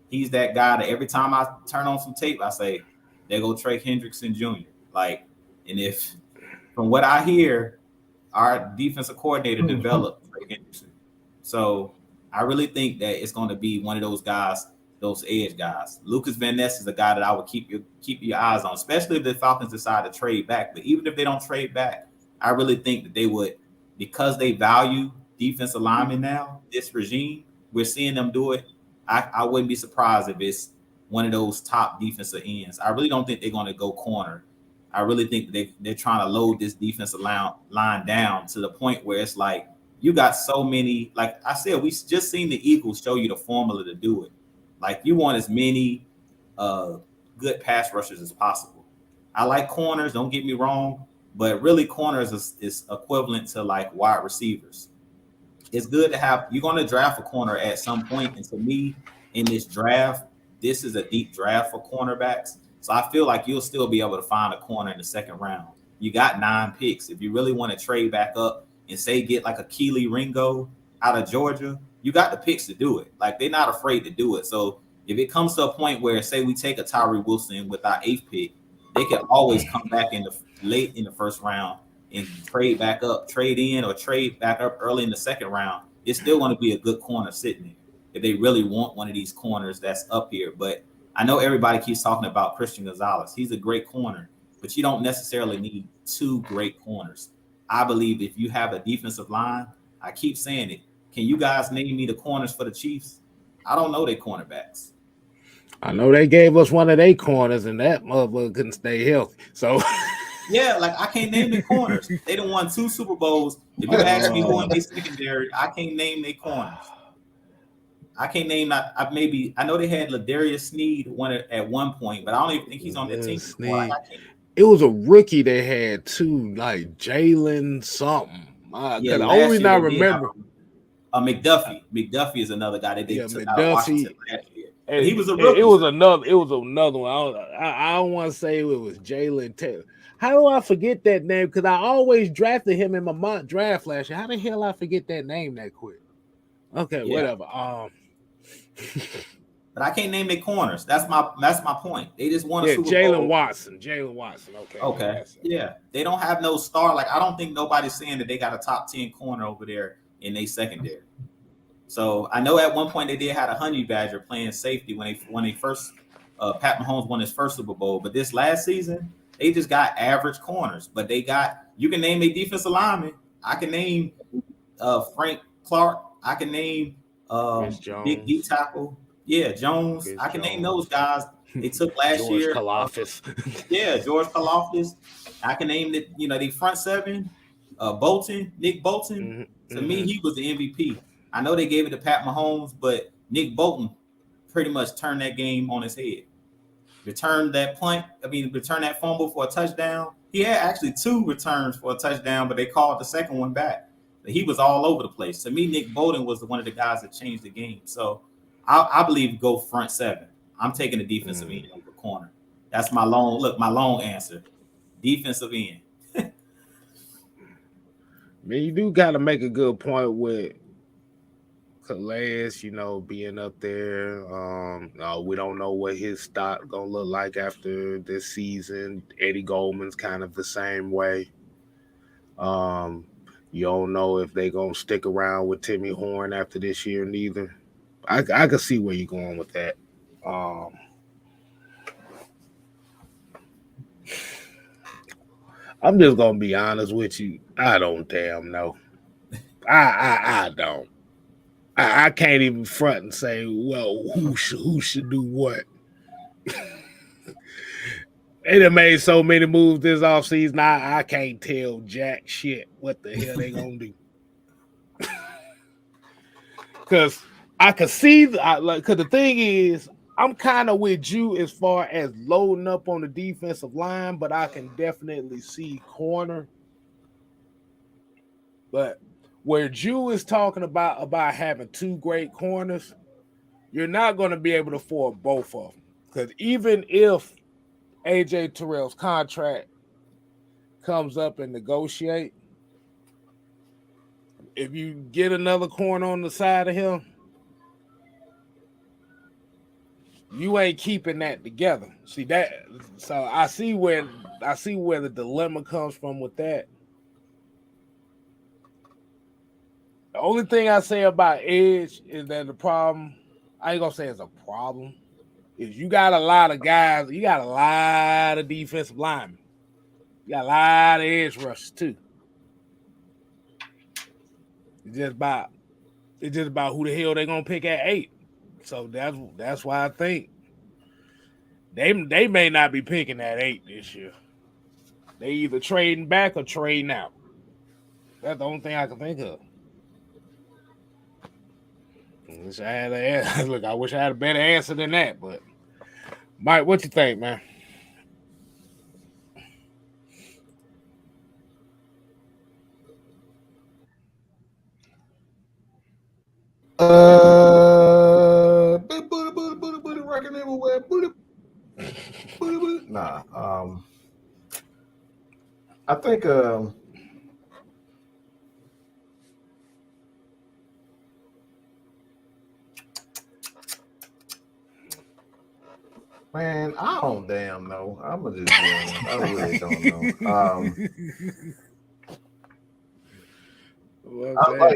He's that guy that every time I turn on some tape, I say, there go Trey Hendrickson Jr. And if, from what I hear, our defensive coordinator developed Trey Hendrickson. So I really think that it's going to be one of those guys, those edge guys. Lucas Van Ness is a guy that I would keep your eyes on, especially if the Falcons decide to trade back. But even if they don't trade back, I really think that they would, because they value defensive linemen now, this regime, we're seeing them do it. I wouldn't be surprised if it's one of those top defensive ends. I really don't think they're going to go corner. I really think they're trying to load this defensive line down to the point where it's like you got so many. Like I said, we just seen the Eagles show you the formula to do it. Like you want as many good pass rushers as possible. I like corners, don't get me wrong, but really corners is equivalent to like wide receivers. It's good to have, you're going to draft a corner at some point. And to me, in this draft, this is a deep draft for cornerbacks. So I feel like you'll still be able to find a corner in the second round. You got 9 picks. If you really want to trade back up and say get like a Keely Ringo out of Georgia, you got the picks to do it. Like they're not afraid to do it. So if it comes to a point where, say, we take a Tyree Wilson with our 8th pick, they can always come back in the late in the first round and trade back up, trade in, or trade back up early in the second round. It's still going to be a good corner sitting there if they really want one of these corners that's up here. But I know everybody keeps talking about Christian Gonzalez. He's a great corner, but you don't necessarily need 2 great corners. I believe if you have a defensive line, I keep saying it. Can you guys name me the corners for the Chiefs? I don't know their cornerbacks. I know they gave us one of their corners, and that motherfucker couldn't stay healthy. So yeah, like I can't name the corners. They done won 2 Super Bowls. If you ask me who in their secondary, I can't name their corners. I can't name that. I know they had Ladarius Sneed at one point, but I don't even think he's on the team. It was a rookie they had too, like Jalen something. Yeah, the only reason I remember McDuffie. McDuffie is another guy that they took out of Washington last year. And he was a rookie. It was another one. I don't want to say it was Jalen Taylor. How do I forget that name? Because I always drafted him in my mock draft last year. How the hell I forget that name that quick? Okay, whatever. But I can't name their corners. That's my point. They just won a Super Bowl. Jalen Watson. Okay. Yeah. They don't have no star. Like I don't think nobody's saying that they got a top 10 corner over there in their secondary. So I know at one point they did have a Honey Badger playing safety when they first Pat Mahomes won his first Super Bowl. But this last season, they just got average corners. But they got, you can name a defensive lineman. I can name Frank Clark. I can name big D tackle. Yeah, Jones. Chris I can name Jones. those guys. They took last George year. Kalafis. Yeah, George Kalafis. I can name the, the front seven. Bolton, Nick Bolton. To me, he was the MVP. I know they gave it to Pat Mahomes, but Nick Bolton pretty much turned that game on his head. Returned that fumble for a touchdown. He had actually 2 returns for a touchdown, but they called the second one back. But he was all over the place. To me, Nick Bolton was one of the guys that changed the game. So I believe go front 7. I'm taking the defensive end over corner. That's my long answer. Defensive end. Man, you do got to make a good point with Calais, being up there. We don't know what his stock gonna look like after this season. Eddie Goldman's kind of the same way. You don't know if they gonna stick around with Timmy Horn after this year neither. I can see where you're going with that. I'm just gonna be honest with you. I don't damn know. I don't. I can't even front and say, well, who should do what. They done made so many moves this offseason. I can't tell jack shit what the hell they gonna do. Because I could see, because the thing is, I'm kind of with you as far as loading up on the defensive line, but I can definitely see corner. But where Jew is talking about having 2 great corners, you're not going to be able to afford both of them. Because even if AJ Terrell's contract comes up and negotiate, if you get another corner on the side of him, you ain't keeping that together. See that? So I see where the dilemma comes from with that. The only thing I say about edge is that the problem, I ain't gonna say it's a problem, is you got a lot of guys, you got a lot of defensive linemen. You got a lot of edge rushers too. It's just about who the hell they gonna pick at 8. So that's why I think they may not be picking at 8 this year. They either trading back or trading out. That's the only thing I can think of. I wish I had a better answer than that. But Mike, what you think, man? Booty rocking everywhere. Booty. Nah. I think man, I don't damn know. I'm gonna just be honest. I really don't know.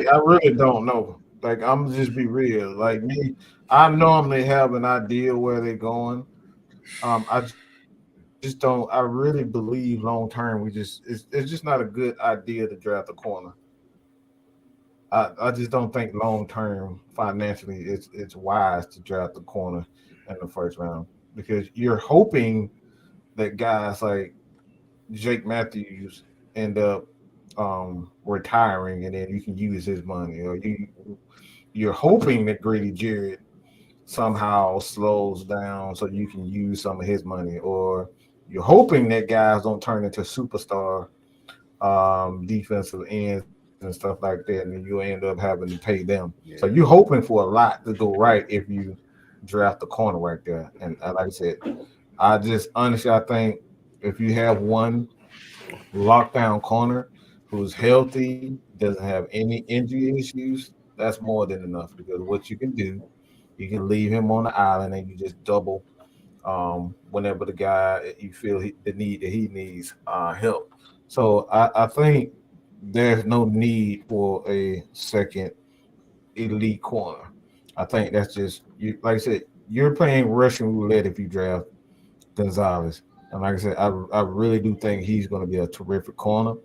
I really don't know. Like, I'm gonna just be real. Like me, I normally have an idea where they're going. I just don't. I really believe long term, it's just not a good idea to draft a corner. I just don't think long term financially it's wise to draft a corner in the first round, because you're hoping that guys like Jake Matthews end up retiring, and then you can use his money, or you're hoping that Grady Jarrett somehow slows down so you can use some of his money, or you're hoping that guys don't turn into superstar defensive ends and stuff like that, and then you end up having to pay them. Yeah. So you're hoping for a lot to go right if you draft the corner right there. And like I said, I think if you have one lockdown corner who's healthy, doesn't have any injury issues, that's more than enough, because what you can do, you can leave him on the island and you just double whenever the guy you feel the need that he needs help. So I think there's no need for a second elite corner. I think that's just, you. Like I said, you're playing Russian roulette if you draft Gonzalez. And like I said, I really do think he's going to be a terrific corner.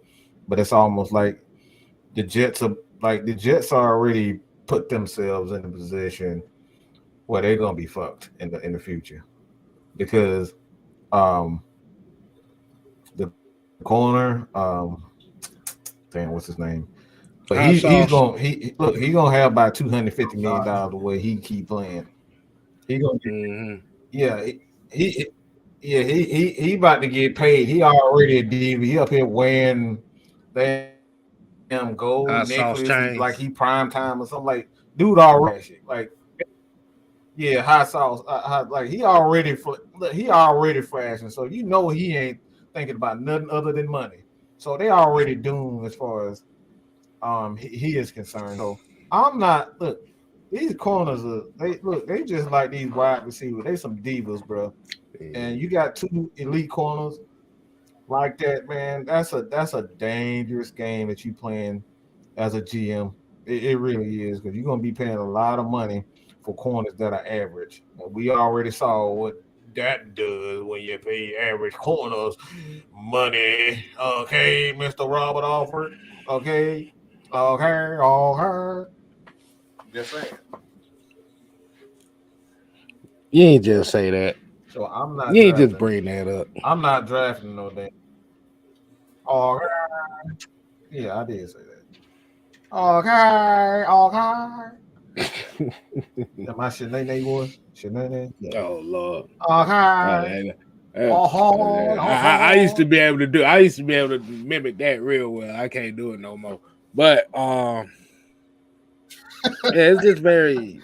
But it's almost like the Jets already put themselves in a position where they're going to be fucked in the future because the corner damn, what's his name? But he's gonna have about $250 million the way he keep playing. He gonna get, he about to get paid. He already a diva. He up here wearing damn gold necklace like he prime time or something. Like dude already shit. Like hot sauce. Like he already flashing. So you know he ain't thinking about nothing other than money. So they already doomed as far as he is concerned. So I'm not these corners they just like these wide receivers. They some divas, bro. And you got two elite corners like that, man. That's a dangerous game that you playing as a GM. It really is because you're gonna be paying a lot of money for corners that are average. And we already saw what that does when you pay average corners money. Okay, Mr. Robert Alford. Okay. Just saying. You ain't just say that. So I'm not. You ain't just bring that up. I'm not drafting no damn. Okay. Yeah, I did say that. Okay. Am I Shanae was? Shanae? Yeah. Oh Lord. Okay. I used to be able to do. I used to be able to mimic that real well. I can't do it no more. But it's just very.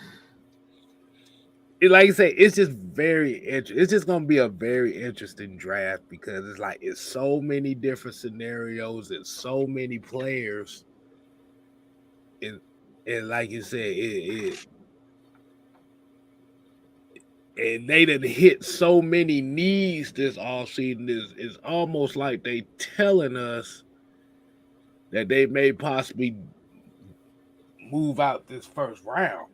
Like I say, it's just very interesting. It's just gonna be a very interesting draft because it's so many different scenarios and so many players. And like you said, and they done hit so many needs this offseason. It's almost like they telling us that they may possibly move out this first round.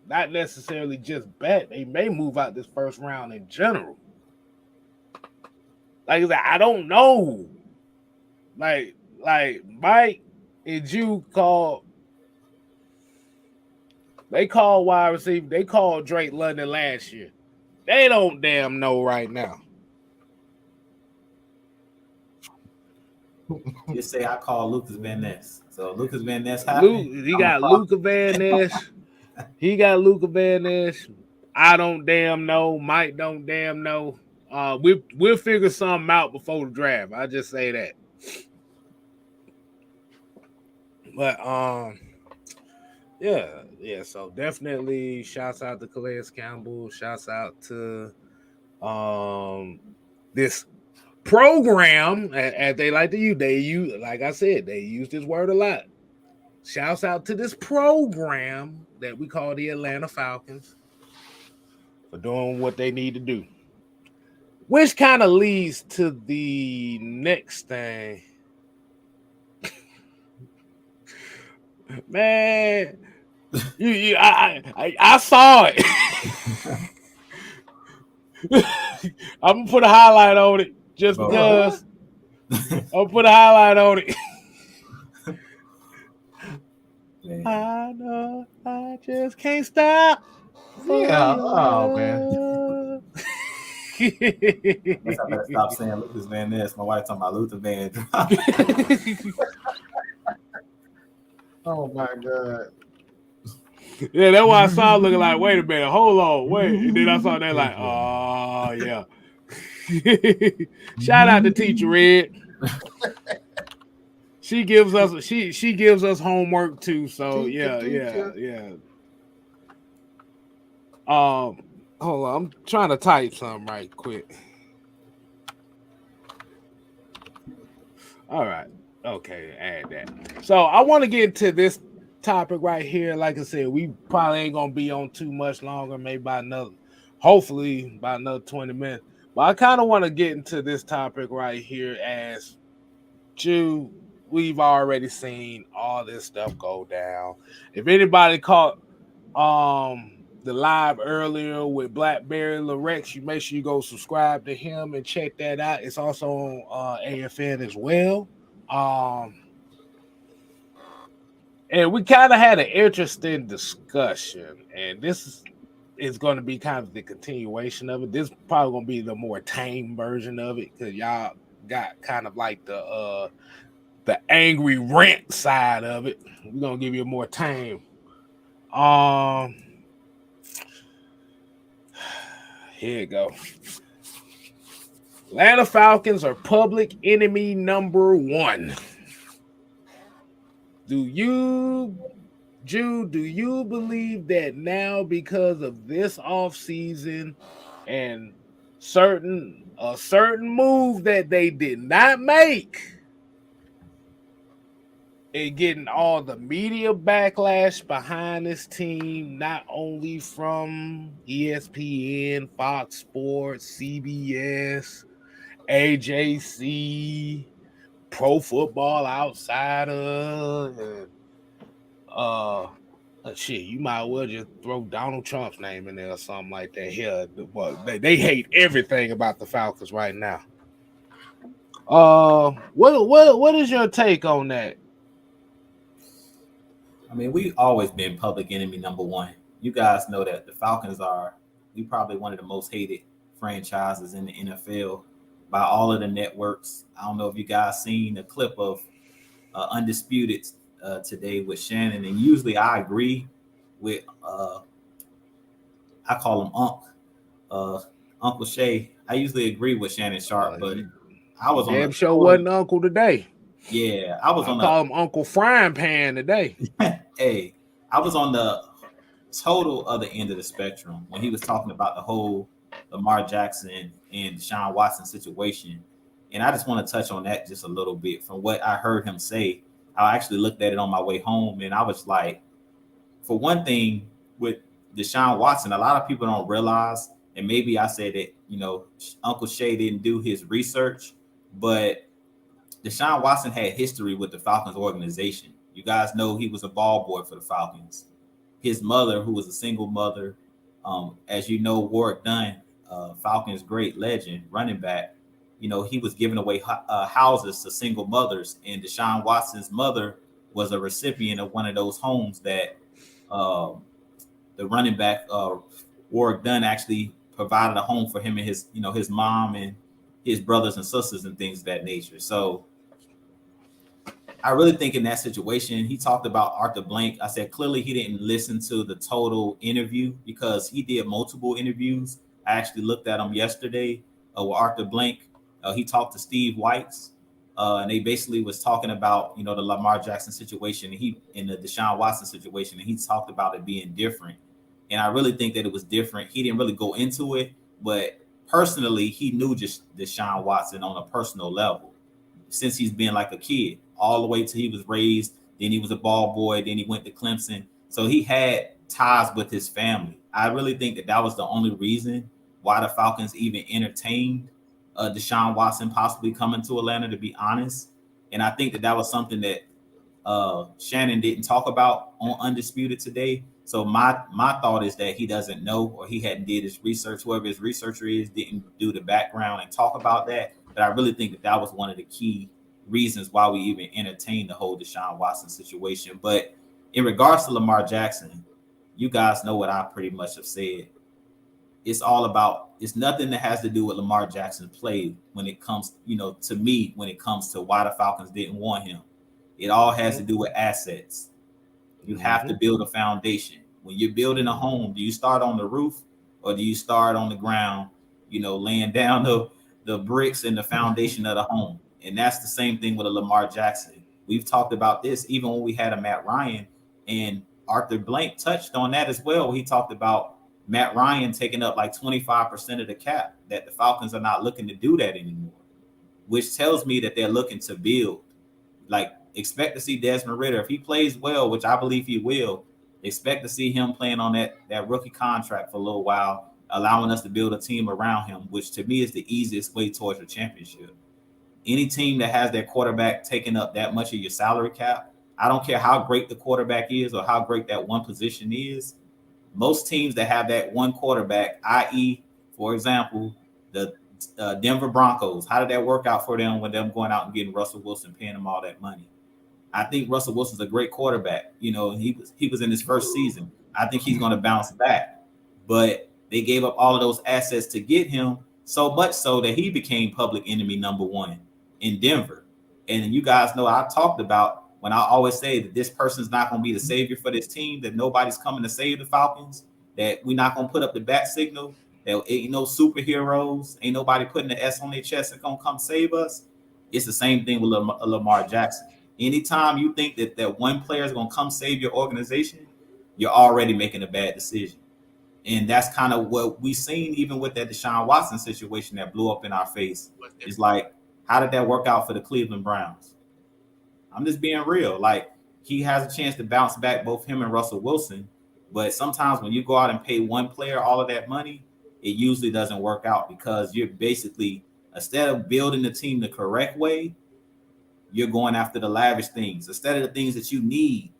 Not necessarily just bet. They may move out this first round in general. Like I said, I don't know. Like Mike and Jew called. They called wide receiver. They called Drake London last year. They don't damn know right now. Just say I call Lucas Van Ness. So Lucas Van Ness he got Luca Van Ness. He got Luca Van Ness. I don't damn know. Mike don't damn know. We'll figure something out before the draft. I just say that. But yeah. So definitely, shouts out to Calais Campbell. Shouts out to this program, as they like to use. They use, like I said, they use this word a lot. Shouts out to this program that we call the Atlanta Falcons for doing what they need to do. Which kind of leads to the next thing. Man, I saw it. I'm gonna put a highlight on it just because. I'll put a highlight on it. I know I just can't stop. Yeah, oh man. I better stop saying Lucas Van Ness. My wife talking about Luther Van. Oh my God. Yeah, that's why I saw looking like, wait a minute, hold on, wait. And then I saw that like, oh yeah. Shout out to Teacher Red. She gives us homework too. So yeah. Hold on, I'm trying to type something right quick. All right. Okay, add that. So I want to get into this topic right here. Like I said, we probably ain't gonna be on too much longer, maybe hopefully by another 20 minutes. But I kind of want to get into this topic right here as Jew. We've already seen all this stuff go down. If anybody caught the live earlier with Blackberry Lorex. You make sure you go subscribe to him and check that out. It's also on AFN as well. And we kind of had an interesting discussion, and this is going to be kind of the continuation of it. This is probably going to be the more tame version of it because y'all got kind of like the angry rant side of it. We're going to give you a more tame. Here you go. Atlanta Falcons are public enemy number 1. Do you believe that now because of this offseason and a certain move that they did not make and getting all the media backlash behind this team, not only from ESPN, Fox Sports, CBS, AJC, Pro Football Outsider, shit, you might well just throw Donald Trump's name in there or something like that. Here, well, they hate everything about the Falcons right now. What is your take on that? I mean, we've always been public enemy number 1. You guys know that the Falcons are probably one of the most hated franchises in the NFL by all of the networks. I don't know if you guys seen a clip of Undisputed today with Shannon, and usually I agree with I call him Uncle Shay. I usually agree with Shannon Sharp, but I was on damn show wasn't Uncle today. Yeah, I call him Uncle Frying Pan today. Hey, I was on the total other end of the spectrum when he was talking about the whole Lamar Jackson and Deshaun Watson situation. And I just want to touch on that just a little bit. From what I heard him say, I actually looked at it on my way home, and I was like, for one thing, with Deshaun Watson, a lot of people don't realize, and maybe I said that, Uncle Shay didn't do his research, but Deshaun Watson had history with the Falcons organization. You guys know he was a ball boy for the Falcons. His mother, who was a single mother, as you know, Warwick Dunn, Falcons great legend, running back, he was giving away houses to single mothers. And Deshaun Watson's mother was a recipient of one of those homes that the running back, Warwick Dunn, actually provided a home for him and his mom and his brothers and sisters and things of that nature. So I really think in that situation, he talked about Arthur Blank. I said, clearly he didn't listen to the total interview because he did multiple interviews. I actually looked at him yesterday with Arthur Blank. He talked to Steve Weitz, and they basically was talking about, the Lamar Jackson situation and the Deshaun Watson situation, and he talked about it being different. And I really think that it was different. He didn't really go into it, but personally, he knew just Deshaun Watson on a personal level since he's been like a kid, all the way till he was raised. Then he was a ball boy. Then he went to Clemson. So he had ties with his family. I really think that was the only reason why the Falcons even entertained Deshaun Watson possibly coming to Atlanta, to be honest. And I think that was something that Shannon didn't talk about on Undisputed today. So my thought is that he doesn't know, or he hadn't did his research. Whoever his researcher is didn't do the background and talk about that. But I really think that was one of the key reasons why we even entertained the whole Deshaun Watson situation. But in regards to Lamar Jackson, you guys know what I pretty much have said. It's nothing that has to do with Lamar Jackson's play when it comes, to me, when it comes to why the Falcons didn't want him. It all has to do with assets. You have to build a foundation. When you're building a home, do you start on the roof or do you start on the ground, laying down the bricks and the foundation of the home? And that's the same thing with a Lamar Jackson. We've talked about this even when we had a Matt Ryan, and Arthur Blank touched on that as well. He talked about Matt Ryan taking up like 25% of the cap, that the Falcons are not looking to do that anymore, which tells me that they're looking to build. Like, expect to see Desmond Ridder. If he plays well, which I believe he will, expect to see him playing on that rookie contract for a little while, allowing us to build a team around him, which to me is the easiest way towards a championship. Any team that has their quarterback taking up that much of your salary cap, I don't care how great the quarterback is or how great that one position is, most teams that have that one quarterback, i.e., for example, the Denver Broncos, how did that work out for them when them going out and getting Russell Wilson, paying him all that money? I think Russell Wilson's a great quarterback. You know, he was in his first season. I think he's going to bounce back. But they gave up all of those assets to get him, so much so that he became public enemy number one in Denver. And you guys know I talked about when I always say that this person's not going to be the savior for this team, that nobody's coming to save the Falcons, that we're not going to put up the bat signal, that ain't no superheroes, ain't nobody putting the S on their chest and going to come save us. It's the same thing with Lamar Jackson. Anytime you think that one player is going to come save your organization, you're already making a bad decision. And that's kind of what we've seen even with that Deshaun Watson situation that blew up in our face. It's like, how did that work out for the Cleveland Browns? I'm just being real. Like, he has a chance to bounce back, both him and Russell Wilson. But sometimes when you go out and pay one player all of that money, it usually doesn't work out because you're basically, instead of building the team the correct way, you're going after the lavish things instead of the things that you need.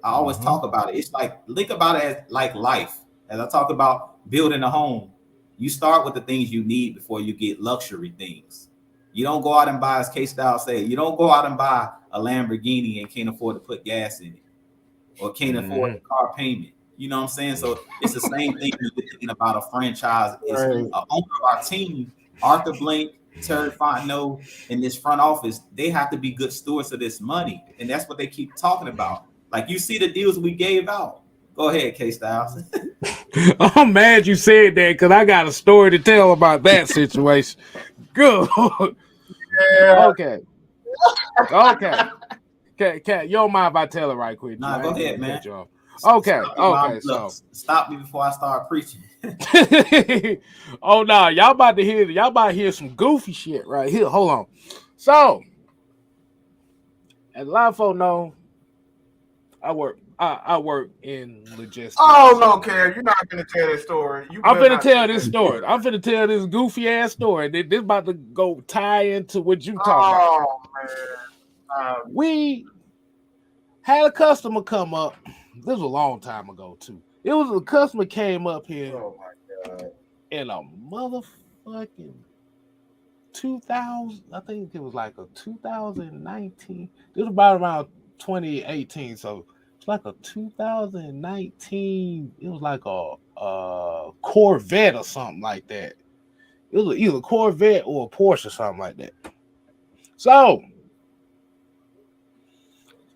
I always talk about it. It's like, think about it as like life. As I talk about building a home, you start with the things you need before you get luxury things. You don't go out and buy, as K-Style said, you don't go out and buy a Lamborghini and can't afford to put gas in it or can't afford the car payment. You know what I'm saying? So it's the same thing when you're thinking about a franchise. It's owner of our team, Arthur Blank, Terry Fontenot, in this front office, they have to be good stewards of this money. And that's what they keep talking about. Like, you see the deals we gave out. Go ahead, K-Styles. I'm mad you said that because I got a story to tell about that situation. Good. Yeah. Okay. You don't mind if I tell it right quick? Nah, go ahead, man. Okay. So stop me before I start preaching. Oh no, y'all about to hear some goofy shit right here. Hold on. So, as a lot of folks know, I work in logistics. Oh no, Kerry, you're not gonna tell this story. I'm finna tell this story. I'm finna tell this goofy ass story. This about to go tie into what you talking about. Man. We had a customer come up. This was a long time ago too. It was a customer came up here. Oh my God. In a motherfucking 2000, I think it was like a 2019. This was about around 2018, so it's like a 2019. It was like a Corvette or something like that. It was either a Corvette or a Porsche or something like that. So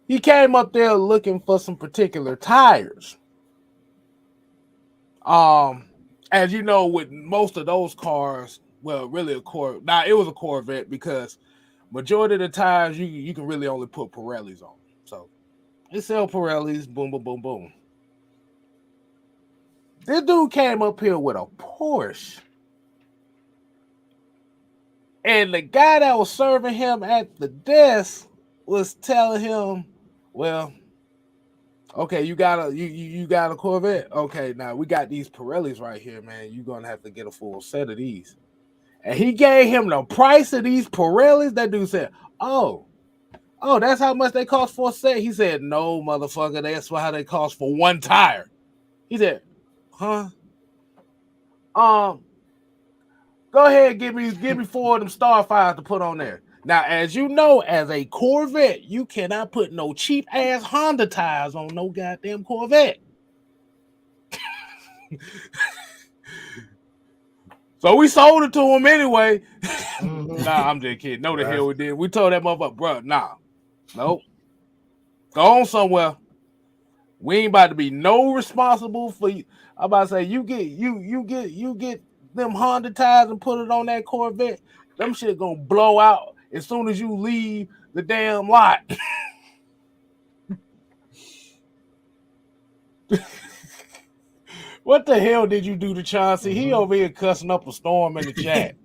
he came up there looking for some particular tires. As you know, with most of those cars, well, really it was a Corvette because majority of the tires you can really only put Pirellis on. So they sell Pirellis, boom, boom, boom, boom. This dude came up here with a Porsche. And the guy that was serving him at the desk was telling him, well, okay, you got a Corvette. Okay, now we got these Pirellis right here, man. You're gonna have to get a full set of these. And he gave him the price of these Pirellis. That dude said, Oh, that's how much they cost for a set. He said, no, motherfucker, that's how they cost for one tire. He said, huh? Go ahead, give me 4 of them Starfires to put on there. Now, as you know, as a Corvette, you cannot put no cheap ass Honda tires on no goddamn Corvette. So we sold it to him anyway. Nah, I'm just kidding. No, the hell we did. We told that motherfucker, bro, nah, nope. Go on somewhere. We ain't about to be no responsible for you. I'm about to say you get them Honda tires and put it on that Corvette. Them shit gonna blow out as soon as you leave the damn lot. What the hell did you do to Chauncey? He over here cussing up a storm in the chat.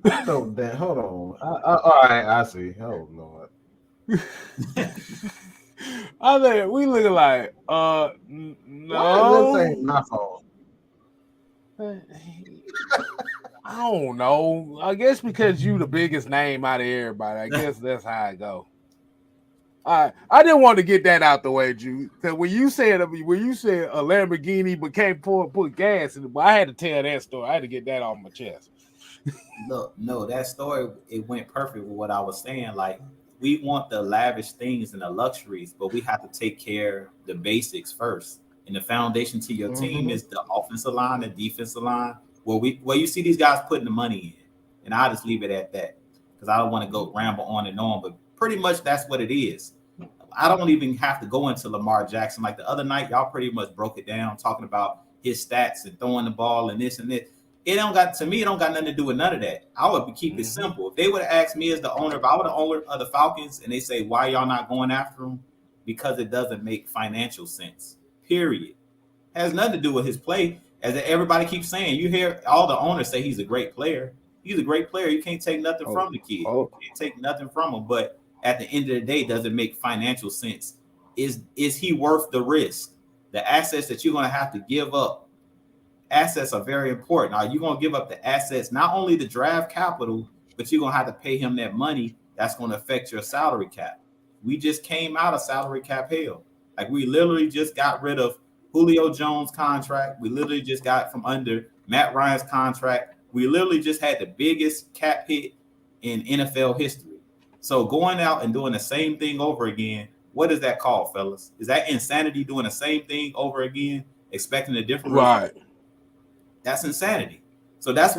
I know that. Hold on. All right, I see. Oh Lord. I think we looking like no. This ain't my fault. I don't know. I guess because you the biggest name out of everybody. I guess that's how I go. I didn't want to get that out the way, Jude. Because when you said a Lamborghini became put gas in it, but I had to tell that story. I had to get that off my chest. Look, no, that story it went perfect with what I was saying. Like we want the lavish things and the luxuries, but we have to take care of the basics first. And the foundation to your team is the offensive line, the defensive line. Where you see these guys putting the money in, and I'll just leave it at that because I don't want to go ramble on and on. But pretty much that's what it is. I don't even have to go into Lamar Jackson. Like the other night, y'all pretty much broke it down, talking about his stats and throwing the ball and this and that. It don't got nothing to do with none of that. I would keep it simple. If they would have asked me as the owner, if I were the owner of the Falcons, and they say, why y'all not going after him? Because it doesn't make financial sense. Period. It has nothing to do with his play. As everybody keeps saying, you hear all the owners say he's a great player. He's a great player. You can't take nothing from the kid. You can't take nothing from him. But at the end of the day, does it make financial sense? Is he worth the risk? The assets that you're going to have to give up. Assets are very important. Are you going to give up the assets, not only the draft capital, but you're going to have to pay him that money that's going to affect your salary cap. We just came out of salary cap hell. Like we literally just got rid of Julio Jones' contract. We literally just got from under Matt Ryan's contract. We literally just had the biggest cap hit in NFL history. So going out and doing the same thing over again, what is that called, fellas? Is that insanity, doing the same thing over again, expecting a different result? That's insanity. So that's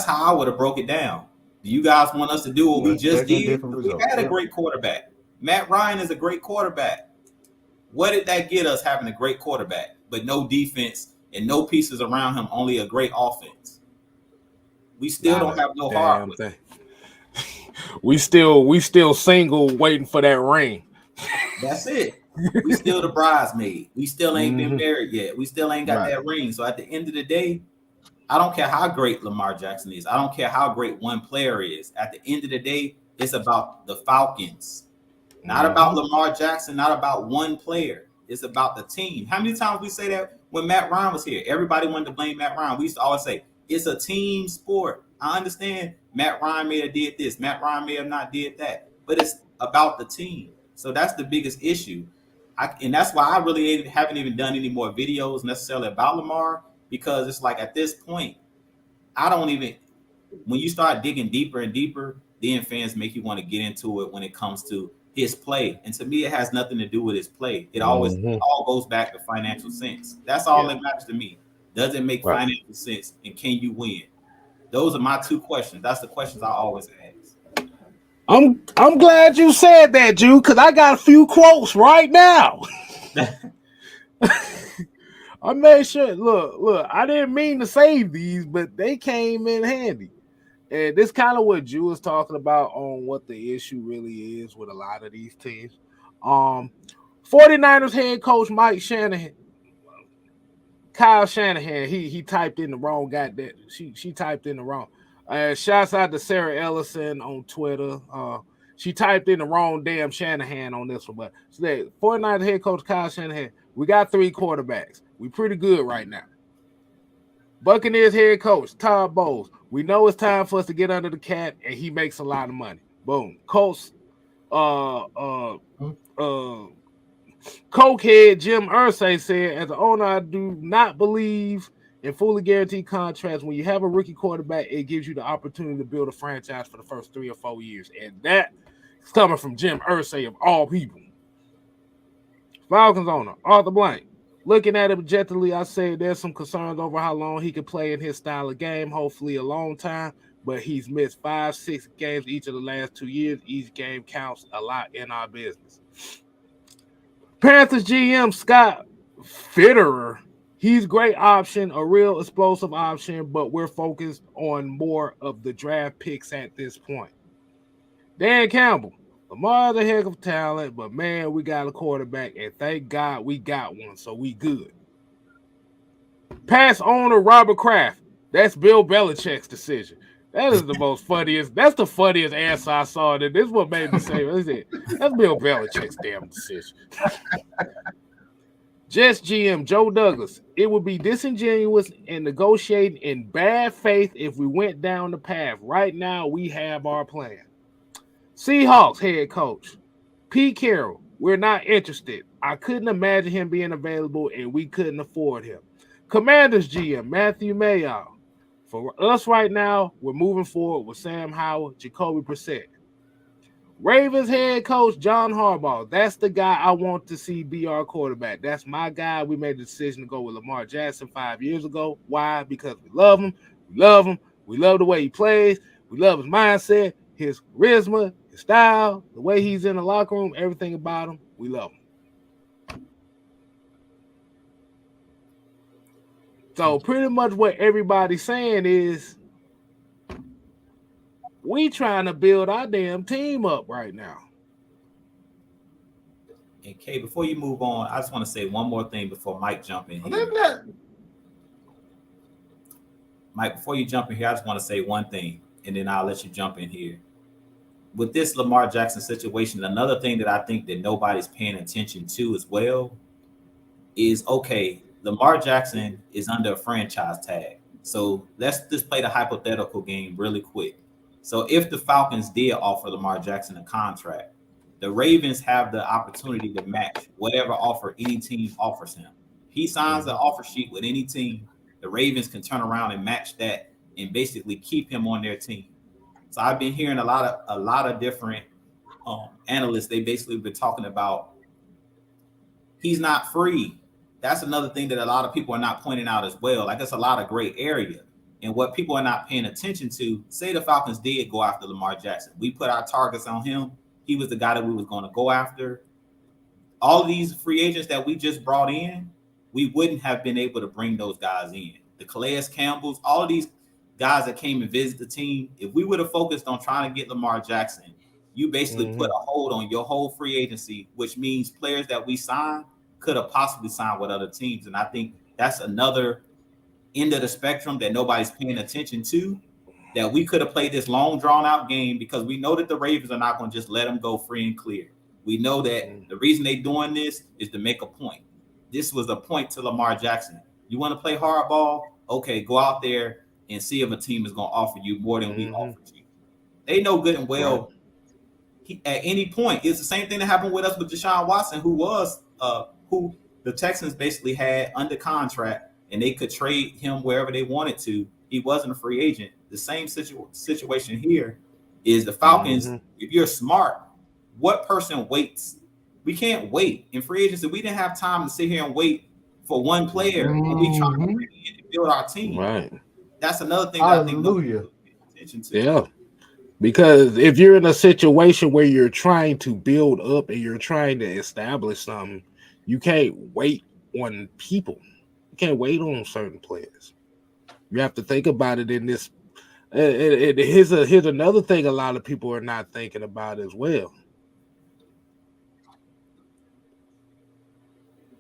how I would have broke it down. Do you guys want us to do what we just did? We had a great quarterback. Matt Ryan is a great quarterback. What did that get us having a great quarterback, but no defense and no pieces around him, only a great offense? We still don't have no hardware. We still single waiting for that ring. That's it. We still the bridesmaid. We still ain't been married yet. We still ain't got that ring. So at the end of the day, I don't care how great Lamar Jackson is. I don't care how great one player is. At the end of the day, it's about the Falcons. Not about Lamar Jackson, not about one player. It's about the team. How many times we say that when Matt Ryan was here? Everybody wanted to blame Matt Ryan. We used to always say, it's a team sport. I understand Matt Ryan may have did this. Matt Ryan may have not did that. But it's about the team. So that's the biggest issue. And that's why I really haven't even done any more videos necessarily about Lamar, because it's like at this point, when you start digging deeper and deeper, then fans make you want to get into it when it comes to his play. And to me, it has nothing to do with his play. It all goes back to financial sense. That's all that matters to me. Does it make financial sense? And can you win? Those are my two questions. That's the questions I always ask. I'm glad you said that, Jude, because I got a few quotes right now. I made sure. Look, I didn't mean to save these, but they came in handy. And this kind of what Jude was talking about on what the issue really is with a lot of these teams. 49ers head coach Mike Shanahan, Kyle Shanahan, he typed in the wrong guy. That she typed in the wrong. Shouts out to Sarah Ellison on Twitter. She typed in the wrong damn Shanahan on this one. But today, 49ers head coach Kyle Shanahan, we got 3 quarterbacks. We pretty good right now. Buccaneers head coach Todd Bowles, we know it's time for us to get under the cap, and he makes a lot of money. Boom. Colts Cokehead Jim Irsay said, as an owner, I do not believe in fully guaranteed contracts. When you have a rookie quarterback, it gives you the opportunity to build a franchise for the first 3 or 4 years. And that is coming from Jim Irsay of all people. Falcons owner Arthur Blank. Looking at it objectively, I say there's some concerns over how long he can play in his style of game, hopefully a long time, but he's missed 5-6 games each of the last 2 years. Each game counts a lot in our business. Panthers GM Scott Fitterer, he's a great option, a real explosive option, but we're focused on more of the draft picks at this point. Dan Campbell, Lamar's a heck of talent, but man, we got a quarterback, and thank God we got one, so we good. Past owner Robert Kraft, that's Bill Belichick's decision. That is the most funniest. That's the funniest answer I saw. And this is what made me say, that's Bill Belichick's damn decision. Jets GM Joe Douglas, it would be disingenuous and negotiating in bad faith if we went down the path. Right now, we have our plan. Seahawks head coach Pete Carroll, We're not interested. I couldn't imagine him being available, and we couldn't afford him. Commanders GM Matthew Mayow. For us right now, we're moving forward with Sam Howell, Jacoby Brissett. Ravens head coach John Harbaugh. That's the guy I want to see be our quarterback. That's my guy. We made the decision to go with Lamar Jackson 5 years ago. Why? Because we love him. We love him. We love the way he plays. We love his mindset, his charisma, his style, the way he's in the locker room, everything about him. We love him. So pretty much what everybody's saying is we trying to build our damn team up right now. And Kay, before you move on, I just want to say one more thing before Mike jump in here. Mike, before you jump in here, I just want to say one thing, and then I'll let you jump in here. With this Lamar Jackson situation, another thing that I think that nobody's paying attention to as well is, okay, Lamar Jackson is under a franchise tag. So let's just play the hypothetical game really quick. So if the Falcons did offer Lamar Jackson a contract, the Ravens have the opportunity to match whatever offer any team offers him. He signs the offer sheet with any team. The Ravens can turn around and match that and basically keep him on their team. So I've been hearing a lot of different analysts. They basically been talking about he's not free. That's another thing that a lot of people are not pointing out as well. Like, it's a lot of gray area. And what people are not paying attention to, say the Falcons did go after Lamar Jackson. We put our targets on him. He was the guy that we was going to go after. All of these free agents that we just brought in, we wouldn't have been able to bring those guys in. The Calais Campbells, all of these guys that came and visited the team, if we would have focused on trying to get Lamar Jackson, you basically put a hold on your whole free agency, which means players that we signed could have possibly signed with other teams. And I think that's another end of the spectrum that nobody's paying attention to, that we could have played this long drawn out game, because we know that the Ravens are not going to just let them go free and clear. We know that the reason they're doing this is to make a point. This was a point to Lamar Jackson. You want to play hardball? Okay, go out there and see if a team is going to offer you more than we offered you. They know good and well at any point. It's the same thing that happened with us with Deshaun Watson, who the Texans basically had under contract, and they could trade him wherever they wanted to. He wasn't a free agent. The same situation here is the Falcons. If you're smart, what person waits? We can't wait. In free agency, we didn't have time to sit here and wait for one player, and we trying to bring in and build our team. Right. That's another thing that I think nobody pays attention to. Yeah. Because if you're in a situation where you're trying to build up and you're trying to establish something, you can't wait on people. You can't wait on certain players. You have to think about it in this. Here's another thing a lot of people are not thinking about as well.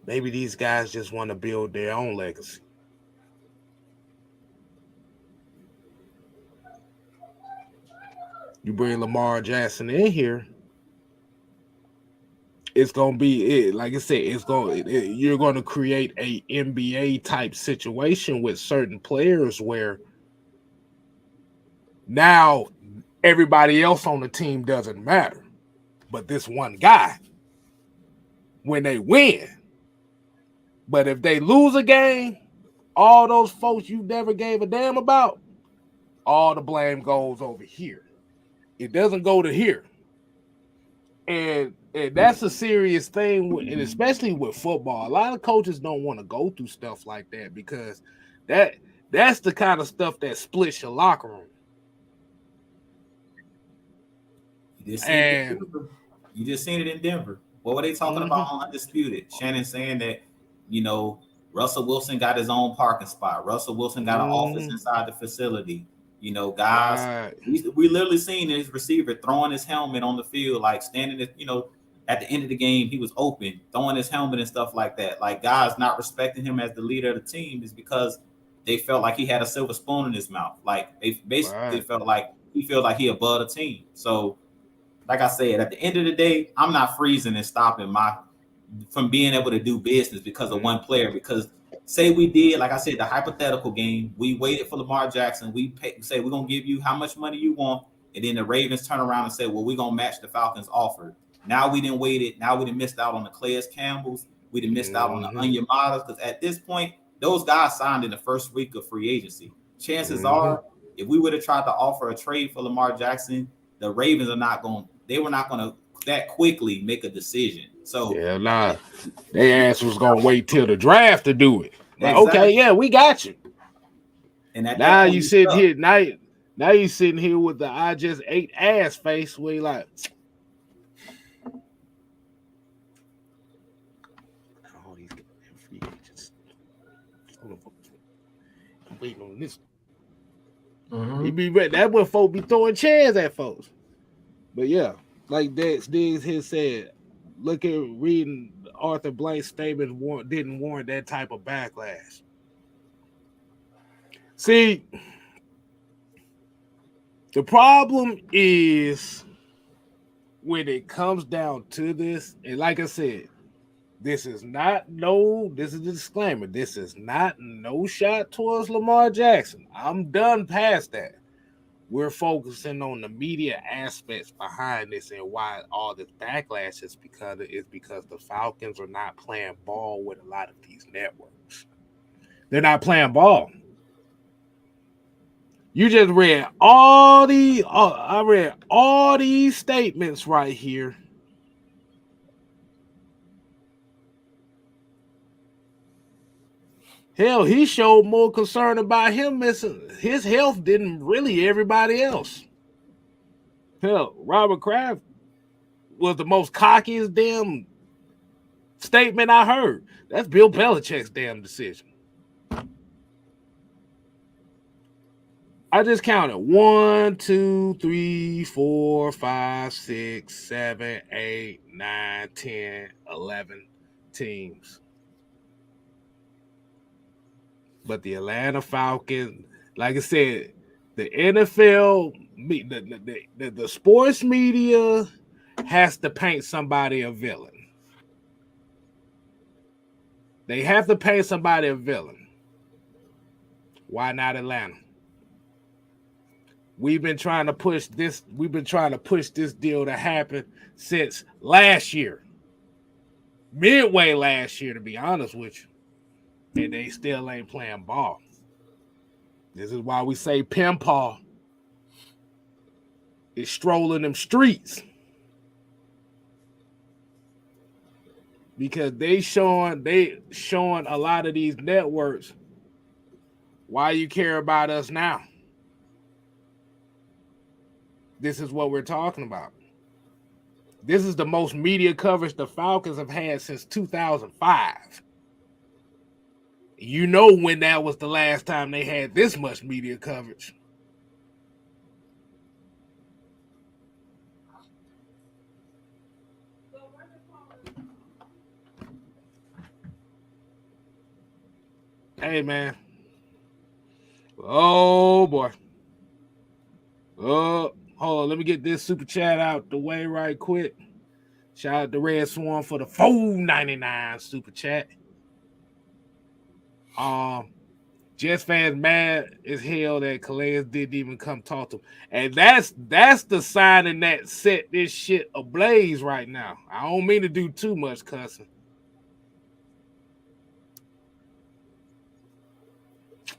Maybe these guys just want to build their own legacy. You bring Lamar Jackson in here, it's gonna be, like I said, you're gonna create a NBA type situation with certain players where now everybody else on the team doesn't matter, but this one guy, when they win. But if they lose a game, all those folks you never gave a damn about, all the blame goes over here. It doesn't go to here. And that's a serious thing, and especially with football. A lot of coaches don't want to go through stuff like that, because that's the kind of stuff that splits your locker room. You just seen it in Denver. What were they talking about on Undisputed? Shannon saying that, Russell Wilson got his own parking spot. Russell Wilson got an office inside the facility. Guys, we literally seen his receiver throwing his helmet on the field, like standing at the end of the game, he was open, throwing his helmet and stuff like that. Like, guys not respecting him as the leader of the team is because they felt like he had a silver spoon in his mouth. Like, they basically felt like he above the team. So, like I said, at the end of the day, I'm not freezing and stopping from being able to do business because of one player. Because say we did, like I said, the hypothetical game, we waited for Lamar Jackson. We say we're going to give you how much money you want. And then the Ravens turn around and say, well, we're going to match the Falcons' offer. Now we didn't waited. Now we didn't missed out on the Calais Campbells. We didn't missed out on the Onyemadas because at this point, those guys signed in the first week of free agency. Chances are, if we would have tried to offer a trade for Lamar Jackson, the Ravens are not going. They were not going to that quickly make a decision. So their ass was going to wait till the draft to do it. Like, exactly. Okay, yeah, we got you. And at now that you sitting here. Now you sitting here with the I just ate ass face where you like. All these free agents. I'm waiting on this. He be ready. That's when folks be throwing chairs at folks. But yeah, like Dex Diggs here said, look at reading Arthur Blank's statement didn't warrant that type of backlash. See, the problem is when it comes down to this, and like I said, this is a disclaimer. This is not no shot towards Lamar Jackson. I'm done past that. We're focusing on the media aspects behind this and why all this backlash is because the Falcons are not playing ball with a lot of these networks. They're not playing ball. You just read I read all these statements right here. Hell, he showed more concern about him missing his health than really everybody else. Hell, Robert Kraft was the most cockiest damn statement I heard. That's Bill Belichick's damn decision. I just counted 1, 2, 3, 4, 5, 6, 7, 8, 9, 10, 11 teams. But the Atlanta Falcons, like I said, the NFL, the sports media has to paint somebody a villain. They have to paint somebody a villain. Why not Atlanta? We've been trying to push this deal to happen since last year. Midway last year, to be honest with you. And they still ain't playing ball. This is why we say Pimpaw is strolling them streets. Because they showing a lot of these networks why you care about us now. This is what we're talking about. This is the most media coverage the Falcons have had since 2005. You know when that was the last time they had this much media coverage. Hey, man. Oh, boy. Hold on. Let me get this super chat out the way right quick. Shout out to Red Swan for the $4.99 super chat. Jets fans mad as hell that Calais didn't even come talk to him. And that's the signing that set this shit ablaze right now. I don't mean to do too much cussing.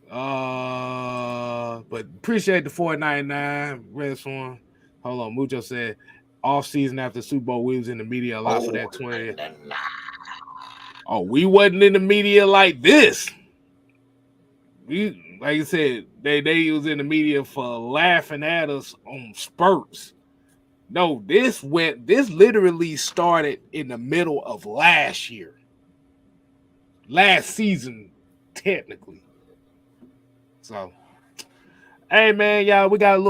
But appreciate the $4.99 Red Swan. Hold on, Mucho said off season after Super Bowl we was in the media a lot for that 20. Oh, we wasn't in the media like this. We, like I said, they was in the media for laughing at us on spurts. No, this literally started in the middle of last year. Last season, technically. So, hey man, y'all, we got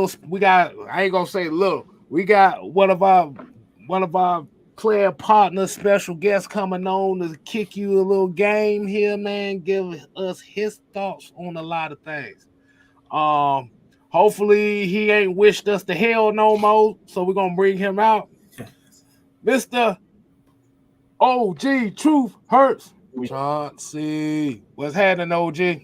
I ain't gonna say little. We got one of our player partners, special guest coming on to kick you a little game here, man. Give us his thoughts on a lot of things. Hopefully he ain't wished us to hell no more, so we're gonna bring him out. Mr. OG Truth Hurts Chauncey. What's happening, OG?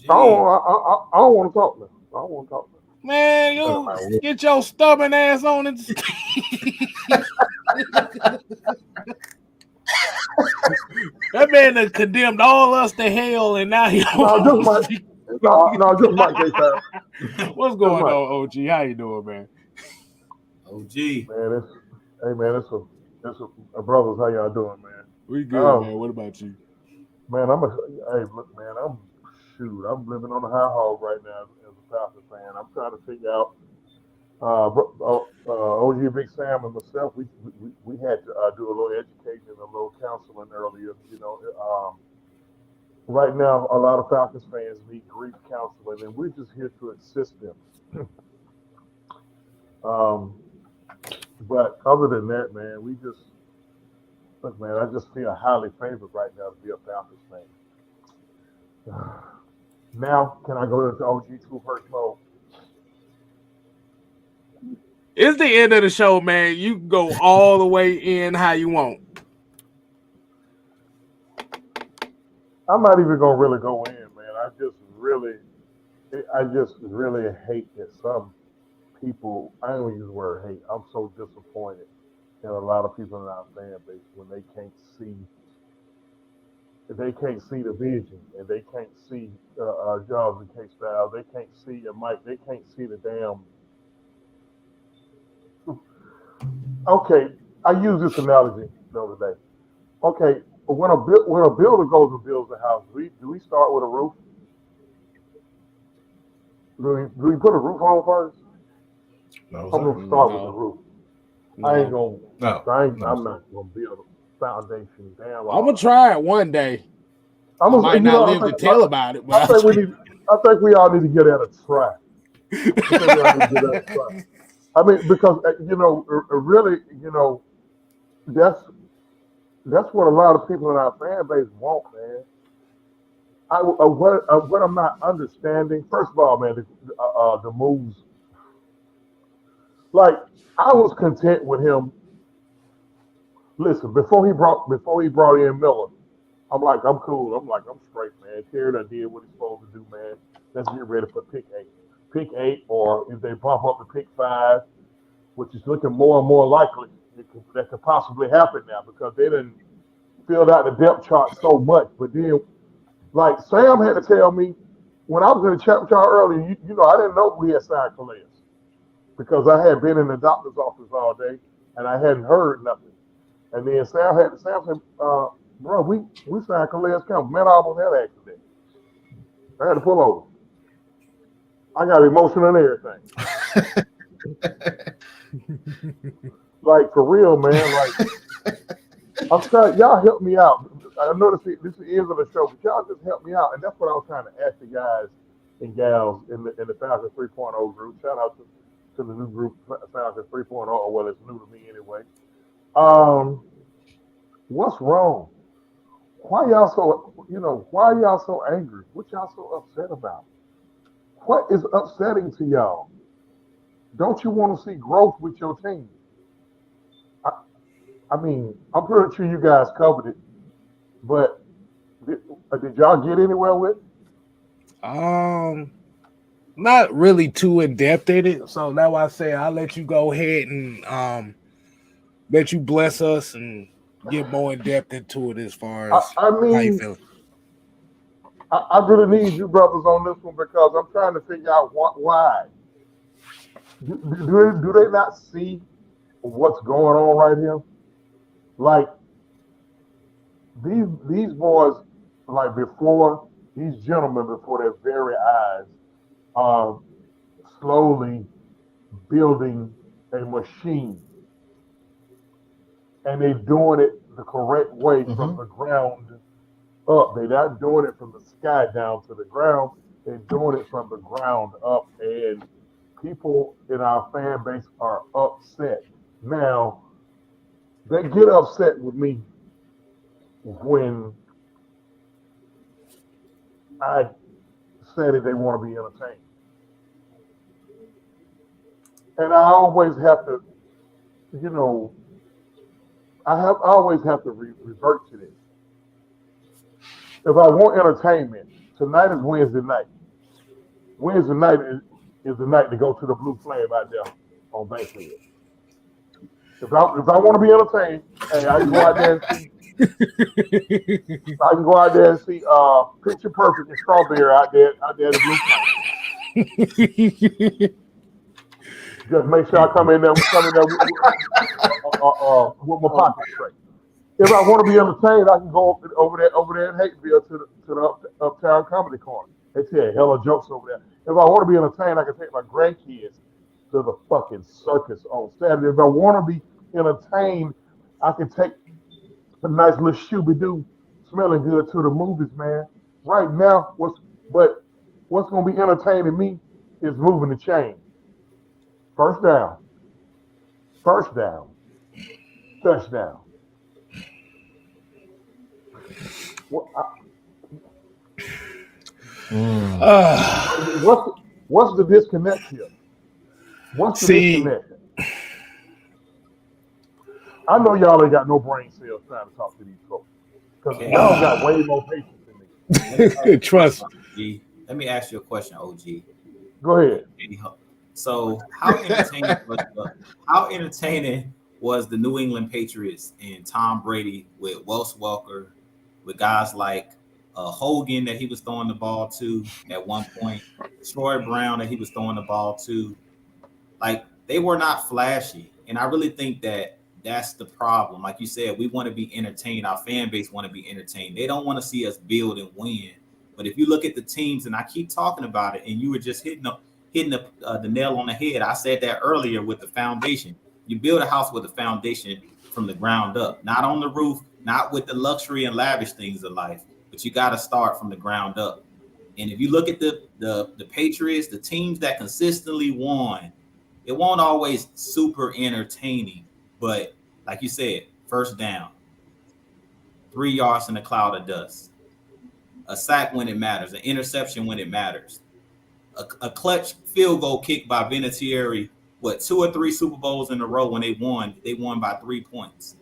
I don't want to talk now. I don't want to talk now. Man, you get your stubborn ass on it. That man done condemned all us to hell, and now he just Mike J-Town. What's going on, OG? How you doing, man? OG. Man, it's a brothers. How y'all doing, man? We good, man. What about you? Man, I'm living on the high hog right now as a Falcons fan. I'm trying to figure out. OG Big Sam and myself, we had to do a little education and a little counseling earlier. You know, right now a lot of Falcons fans need grief counseling, and we're just here to assist them. But other than that, man, I just feel highly favored right now to be a Falcons fan. Now, can I go into OG True First mode? It's the end of the show, man. You can go all the way in how you want. I'm not even gonna really go in, man. I just really hate that some people. I don't use the word hate. I'm so disappointed in a lot of people in our fan base when they can't see the vision, and they can't see Jobs and K Style. They can't see Mike. They can't see the damn. Okay, I used this analogy the other day. Okay, when a builder goes and builds a house, do we start with a roof? Do we put a roof on first? No, I'm gonna start with the roof. No. I ain't gonna. No. I'm not gonna build a foundation. Damn. I'm gonna try it one day. I might not live to tell about it, but I think we all need to get at a try. I mean, because really, that's what a lot of people in our fan base want, man. What I'm not understanding. First of all, man, the moves. Like, I was content with him. Listen, before he brought in Miller, I'm cool. I'm straight, man. Terry done did what he's supposed to do, man. Let's get ready for pick 8. Pick 8, or if they bump up to pick 5, which is looking more and more likely that could possibly happen now because they didn't filled out the depth chart so much. But then, like Sam had to tell me when I was in the chart earlier, I didn't know we had signed Calais because I had been in the doctor's office all day and I hadn't heard nothing. And then Sam said, bro, we signed Calais Campbell. Man, I almost had an accident. I had to pull over. I got emotional and everything. Like, for real, man. Like, I'm trying. Y'all help me out. I know this is the end of the show, but y'all just help me out. And that's what I was trying to ask the guys and gals in the Falcons 3.0 group. Shout out to the new group, Falcons 3.0. Well, it's new to me anyway. What's wrong? Why y'all so angry? What y'all so upset about? What is upsetting to y'all? Don't you want to see growth with your team? I mean, I'm pretty sure you guys covered it, but did y'all get anywhere with it? Not really too in depth in it. So that's why I say I'll let you go ahead and let you bless us and get more in depth into it as far as how you feel. I really need you brothers on this one because I'm trying to figure out why. Do they not see what's going on right here? Like these boys, like before these gentlemen, before their very eyes, are slowly building a machine, and they're doing it the correct way from the ground up. They're not doing it from the sky down to the ground. They're doing it from the ground up, and people in our fan base are upset. Now, they get upset with me when I say that they want to be entertained. And I always have to, I always have to revert to this. If I want entertainment, tonight is Wednesday night. Wednesday night is the night to go to the Blue Flame out there on Bankhead. If I want to be entertained, hey, I can go out there and see. I can go out there and see Picture Perfect and Strawberry out there at the Blue Fountain. Just make sure I come in there with my pocket straight. If I want to be entertained, I can go over there in Hateville to the Uptown Comedy Corner. They tell hella jokes over there. If I want to be entertained, I can take my grandkids to the fucking circus on Saturday. If I want to be entertained, I can take a nice little shooby-doo smelling good to the movies, man. Right now, what's going to be entertaining me is moving the chain. First down, touchdown. What's the disconnect here? What's the disconnect? I know y'all ain't got no brain cells trying to talk to these folks because y'all got way more patience than me. Trust me. Let me ask you a question, OG. Go ahead. So, how entertaining was the New England Patriots and Tom Brady with Wes Welker, with guys like Hogan that he was throwing the ball to at one point, Troy Brown that he was throwing the ball to? Like, they were not flashy, and I really think that that's the problem. Like you said, we want to be entertained. Our fan base want to be entertained. They don't want to see us build and win. But if you look at the teams, and I keep talking about it, and you were just hitting the nail on the head. I said that earlier with the foundation. You build a house with a foundation from the ground up, not on the roof, not with the luxury and lavish things of life, but you got to start from the ground up. And if you look at the Patriots, the teams that consistently won, it won't always super entertaining, but like you said, first down, 3 yards in a cloud of dust, a sack when it matters, an interception when it matters. A clutch field goal kick by Vinatieri, 2 or 3 Super Bowls in a row when they won by 3 points.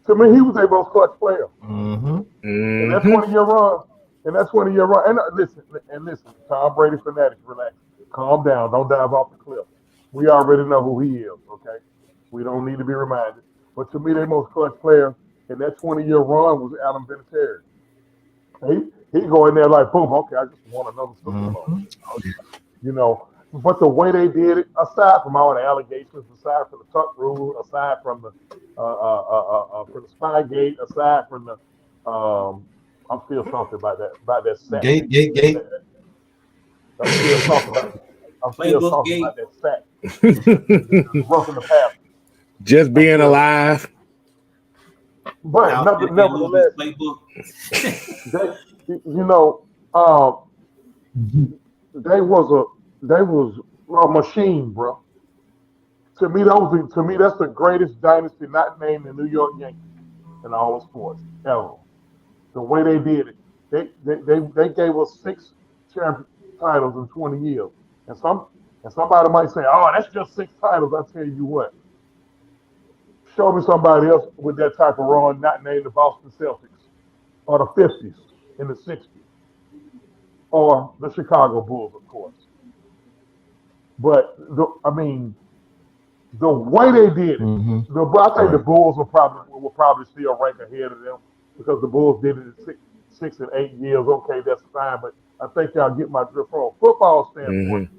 To me, he was a most clutch player. Mm-hmm. And that's one of your runs. And listen, Tom Brady fanatics, relax. Calm down. Don't dive off the cliff. We already know who he is, okay? We don't need to be reminded. But to me, their most clutch player in that 20-year run was Adam Vinatieri. He go in there like, boom, okay, I just want another Super Bowl. You know, but the way they did it, aside from all the allegations, aside from the tuck rule, aside from the Spygate, aside from the I'm still talking about that sack. Gate. I'm still talking about that sack. Roughing the pass. Just being alive. But nevertheless, they was a machine, bro. To me, that's the greatest dynasty not named the New York Yankees in all of sports ever. The way they did it, they gave us 6 champion titles in 20 years, and somebody might say, "Oh, that's just 6 titles." I tell you what. Show me somebody else with that type of run, not named the Boston Celtics, or the 50s and the 60s, or the Chicago Bulls, of course. But the way they did it, I think the Bulls will probably still rank ahead of them because the Bulls did it in 6 and 8 years. Okay, that's fine, but I think y'all get my drift. From a football standpoint,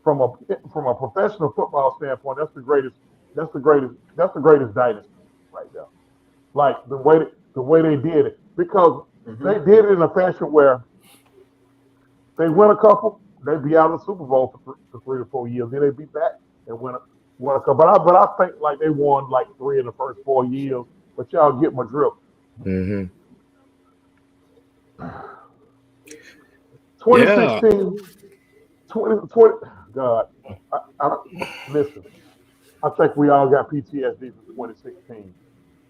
from a professional football standpoint, that's the greatest dynasty right there. Like the way they did it, because they did it in a fashion where they win a couple, they'd be out of the Super Bowl for 3 or 4 years, then they'd be back and win a couple. But I think like they won like 3 in the first 4 years. But y'all get my drift. 2016, 2020. God, listen. I think we all got PTSD from 2016,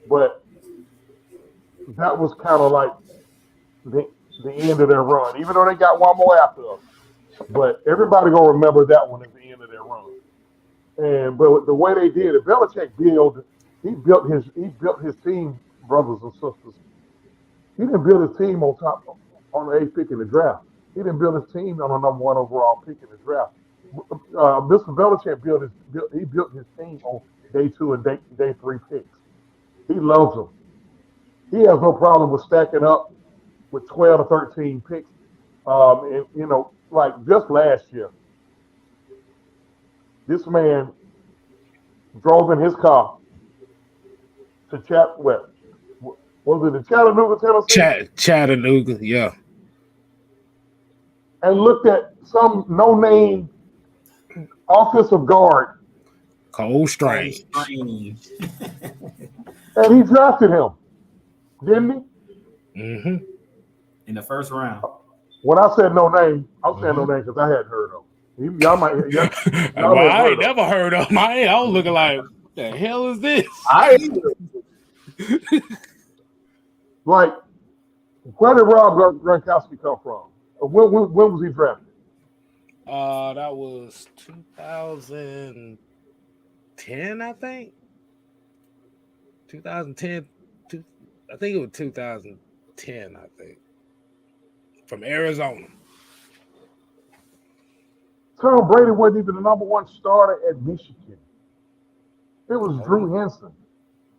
but that was kind of like the end of their run. Even though they got one more after us, but everybody gonna remember that one as the end of their run. But the way they did it, Belichick built his team, brothers and sisters. He didn't build his team on the 8th pick in the draft. He didn't build his team on the number 1 overall pick in the draft. Mr. Belichick built his team on day 2 and day 3 picks. He loves them. He has no problem with stacking up with 12 to 13 picks. And like just last year, this man drove in his car to was it in Chattanooga, Tennessee? Chattanooga, yeah. And looked at some no-name offensive guard. Cole Strange. Strange. And he drafted him, didn't he? Mm-hmm. In the first round. When I said no name, I'm saying no name because I hadn't heard of him. Y'all might. Well, I ain't never heard of him. I was looking like, what the hell is this? I ain't. Like, where did Rob Gronkowski come from? When was he drafted? That was 2010, I think. 2010. I think it was 2010. I think from Arizona. Tom Brady wasn't even the number 1 starter at Michigan. It was Drew Henson.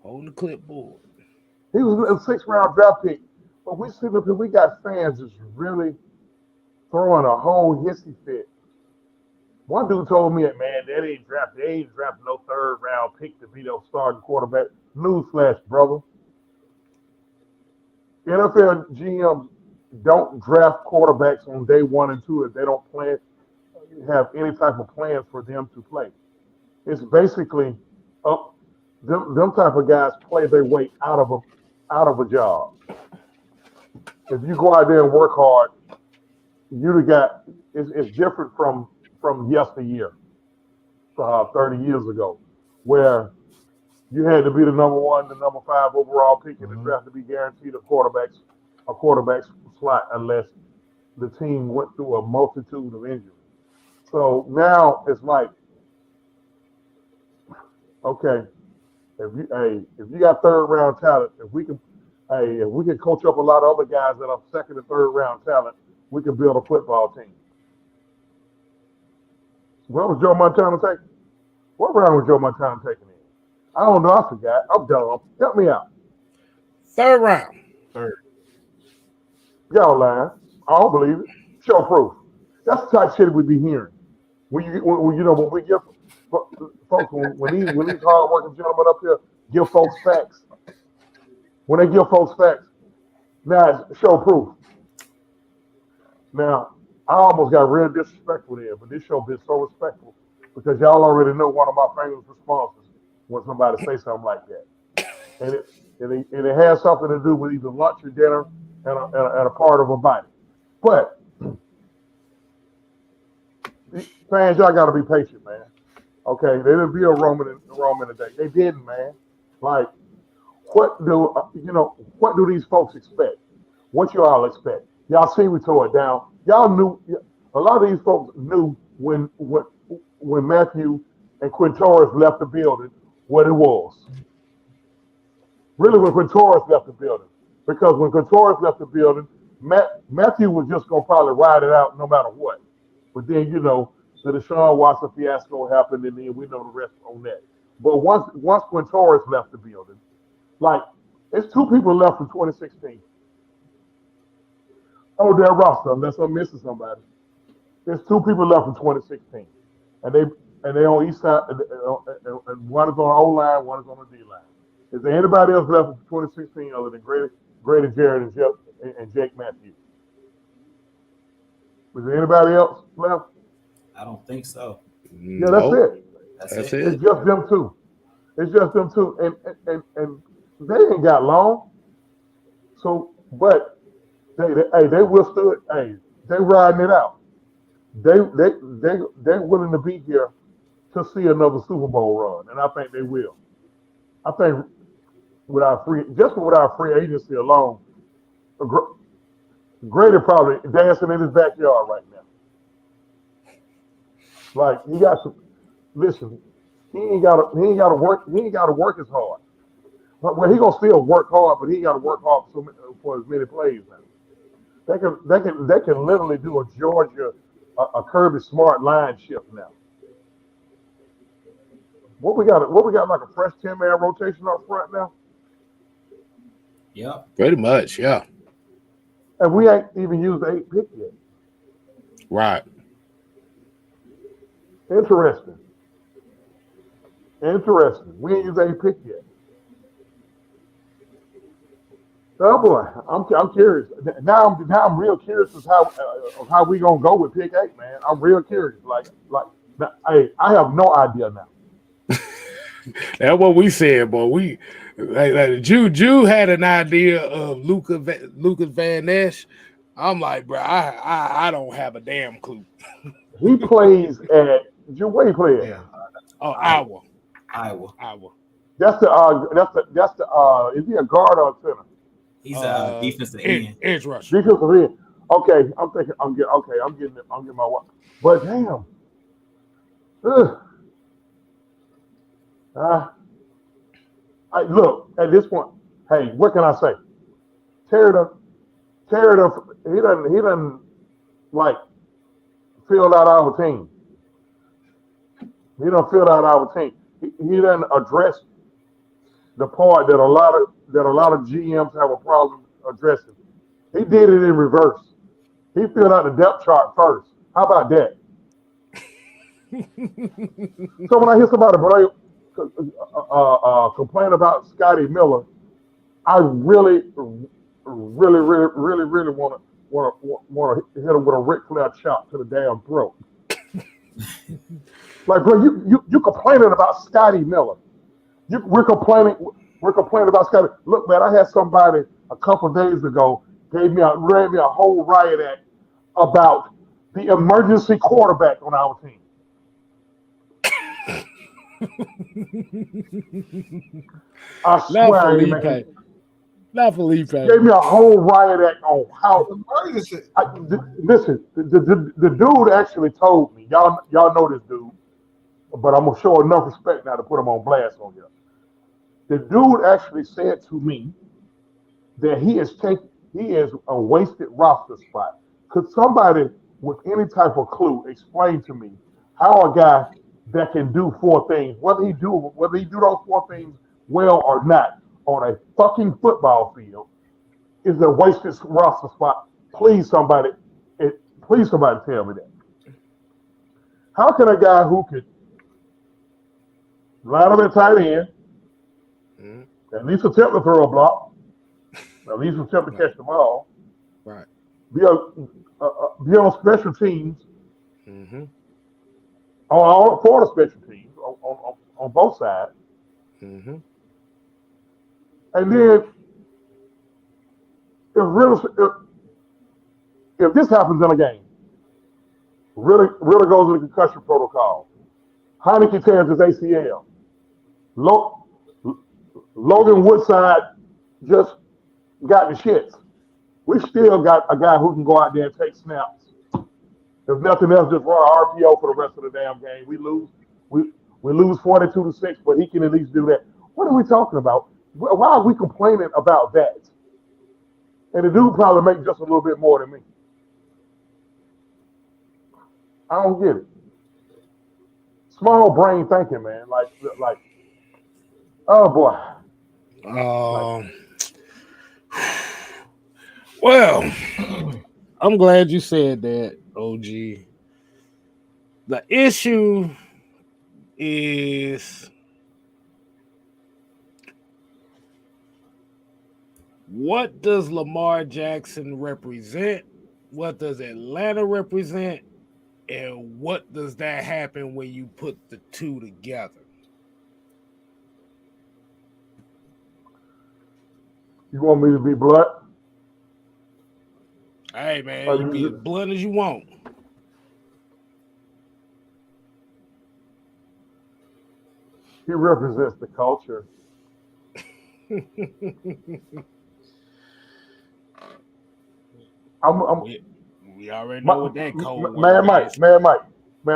Holding the clipboard. He was a 6th round draft pick. But we see that we got fans just really throwing a whole hissy fit. One dude told me, man, they ain't drafting no 3rd round pick to be their starting quarterback. Newsflash, brother. NFL GMs don't draft quarterbacks on day 1 and 2 if they don't have any type of plans for them to play. It's basically them type of guys play their way out of a job. If you go out there and work hard, it's different from yesteryear, 30 years ago, where you had to be the number 1, the number 5 overall pick in the draft to be guaranteed a quarterback slot unless the team went through a multitude of injuries. So now it's like, okay, if you got 3rd round talent, if we can coach up a lot of other guys that are 2nd and 3rd round talent, we can build a football team. Where was Joe Montana taking? What round was Joe Montana taking in? I don't know. I forgot. I'm dumb. Help me out. 3rd round. 3rd. Y'all lying. I don't believe it. Show proof. That's the type of shit we be hearing. When we give folks when these hard-working gentlemen up here give folks facts. When they give folks facts, now it's show proof. Now, I almost got real disrespectful there, but this show been so respectful because y'all already know one of my famous responses when somebody say something like that. And it has something to do with either lunch or dinner and a part of a body. But fans, y'all gotta be patient, man. Okay, they didn't be a Roman today. They didn't, man. Like, what do these folks expect? What you all expect? Y'all see we tore it down. Y'all knew, a lot of these folks knew when Matthew and Quintorris left the building what it was. Really, when Quintorris left the building. Because when Quintorris left the building, Matthew was just going to probably ride it out no matter what. But then, the Deshaun Watson fiasco happened, and then we know the rest on that. But once Quintorris left the building, like, it's 2 people left from 2016. Oh, their roster, unless I'm missing somebody. There's 2 people left from 2016, and they on each side, and one is on the O line, one is on the D line. Is there anybody else left from 2016 other than Grady Jarrett and Jake Matthews? Was there anybody else left? I don't think so. Yeah, that's it. That's it. It's just them 2. It's just them 2, and they ain't got long. So, but. They withstood. Hey, they riding it out. They willing to be here to see another Super Bowl run, and I think they will. I think with our free agency alone, Grady probably dancing in his backyard right now. Like, he got to listen. He ain't got to work. He ain't got to work as hard. Well, he gonna still work hard, but he got to work hard for as many plays now. They can literally do a Georgia, a Kirby Smart line shift now. What we got? What we got? Like a fresh 10-man rotation up front now, Yep. Pretty much, yeah. and we ain't even used the 8th pick yet. Right. Interesting. We ain't used the 8th pick yet. Oh boy, I'm curious. Now I'm real curious as of how we gonna go with pick 8, man. I'm real curious. Hey, I have no idea now. That's what we said, boy. We like Jew had an idea of Lucas Van Ness. I'm like, bro, I don't have a damn clue. He plays at where he plays. Yeah. Oh, Iowa. That's the is he a guard or a center? He's a defensive end. Edge rusher. Defensive end. Okay, I'm getting my work. But damn. Look, at this point, hey, what can I say? Terry, he doesn't like fill out our team. He don't fill out our team. He doesn't address the part that a lot of GMs have a problem addressing. He did it in reverse. He filled out the depth chart first. How about that? So when I hear somebody complain about Scotty Miller, I really want to hit him with a Ric Flair chop to the damn throat. Like, bro, you complaining about Scotty Miller? We're complaining about Scotty. Look, man, I had somebody a couple days ago ran me a whole riot act about the emergency quarterback on our team. I swear, Not Felipe. Gave me a whole riot act on how. Listen, the dude actually told me. Y'all know this dude, but I'm gonna show enough respect now to put him on blast on here. The dude actually said to me that he is a wasted roster spot. Could somebody with any type of clue explain to me how a guy that can do 4 things, whether he do those 4 things well or not, on a fucking football field, is a wasted roster spot? Please somebody tell me that. How can a guy who could line up at tight end, at least attempt to throw a block, at least attempt to catch the ball, right, be on special teams, for the special teams on both sides, and then if this happens in a game, really goes into concussion protocol. Heineke tears his ACL. Logan Woodside just got the shits. We still got a guy who can go out there and take snaps. If nothing else, just run an RPO for the rest of the damn game. We lose 42-6, but he can at least do that. What are we talking about? Why are we complaining about that? And the dude probably makes just a little bit more than me. I don't get it. Small brain thinking, man. Like, oh boy. Well, I'm glad you said that, OG. The issue is what does Lamar Jackson represent? What does Atlanta represent? And what does that happen when you put the two together? You want me to be blunt? Hey, man, you be as blunt as you want. He represents the culture. We already know what that code was. Man,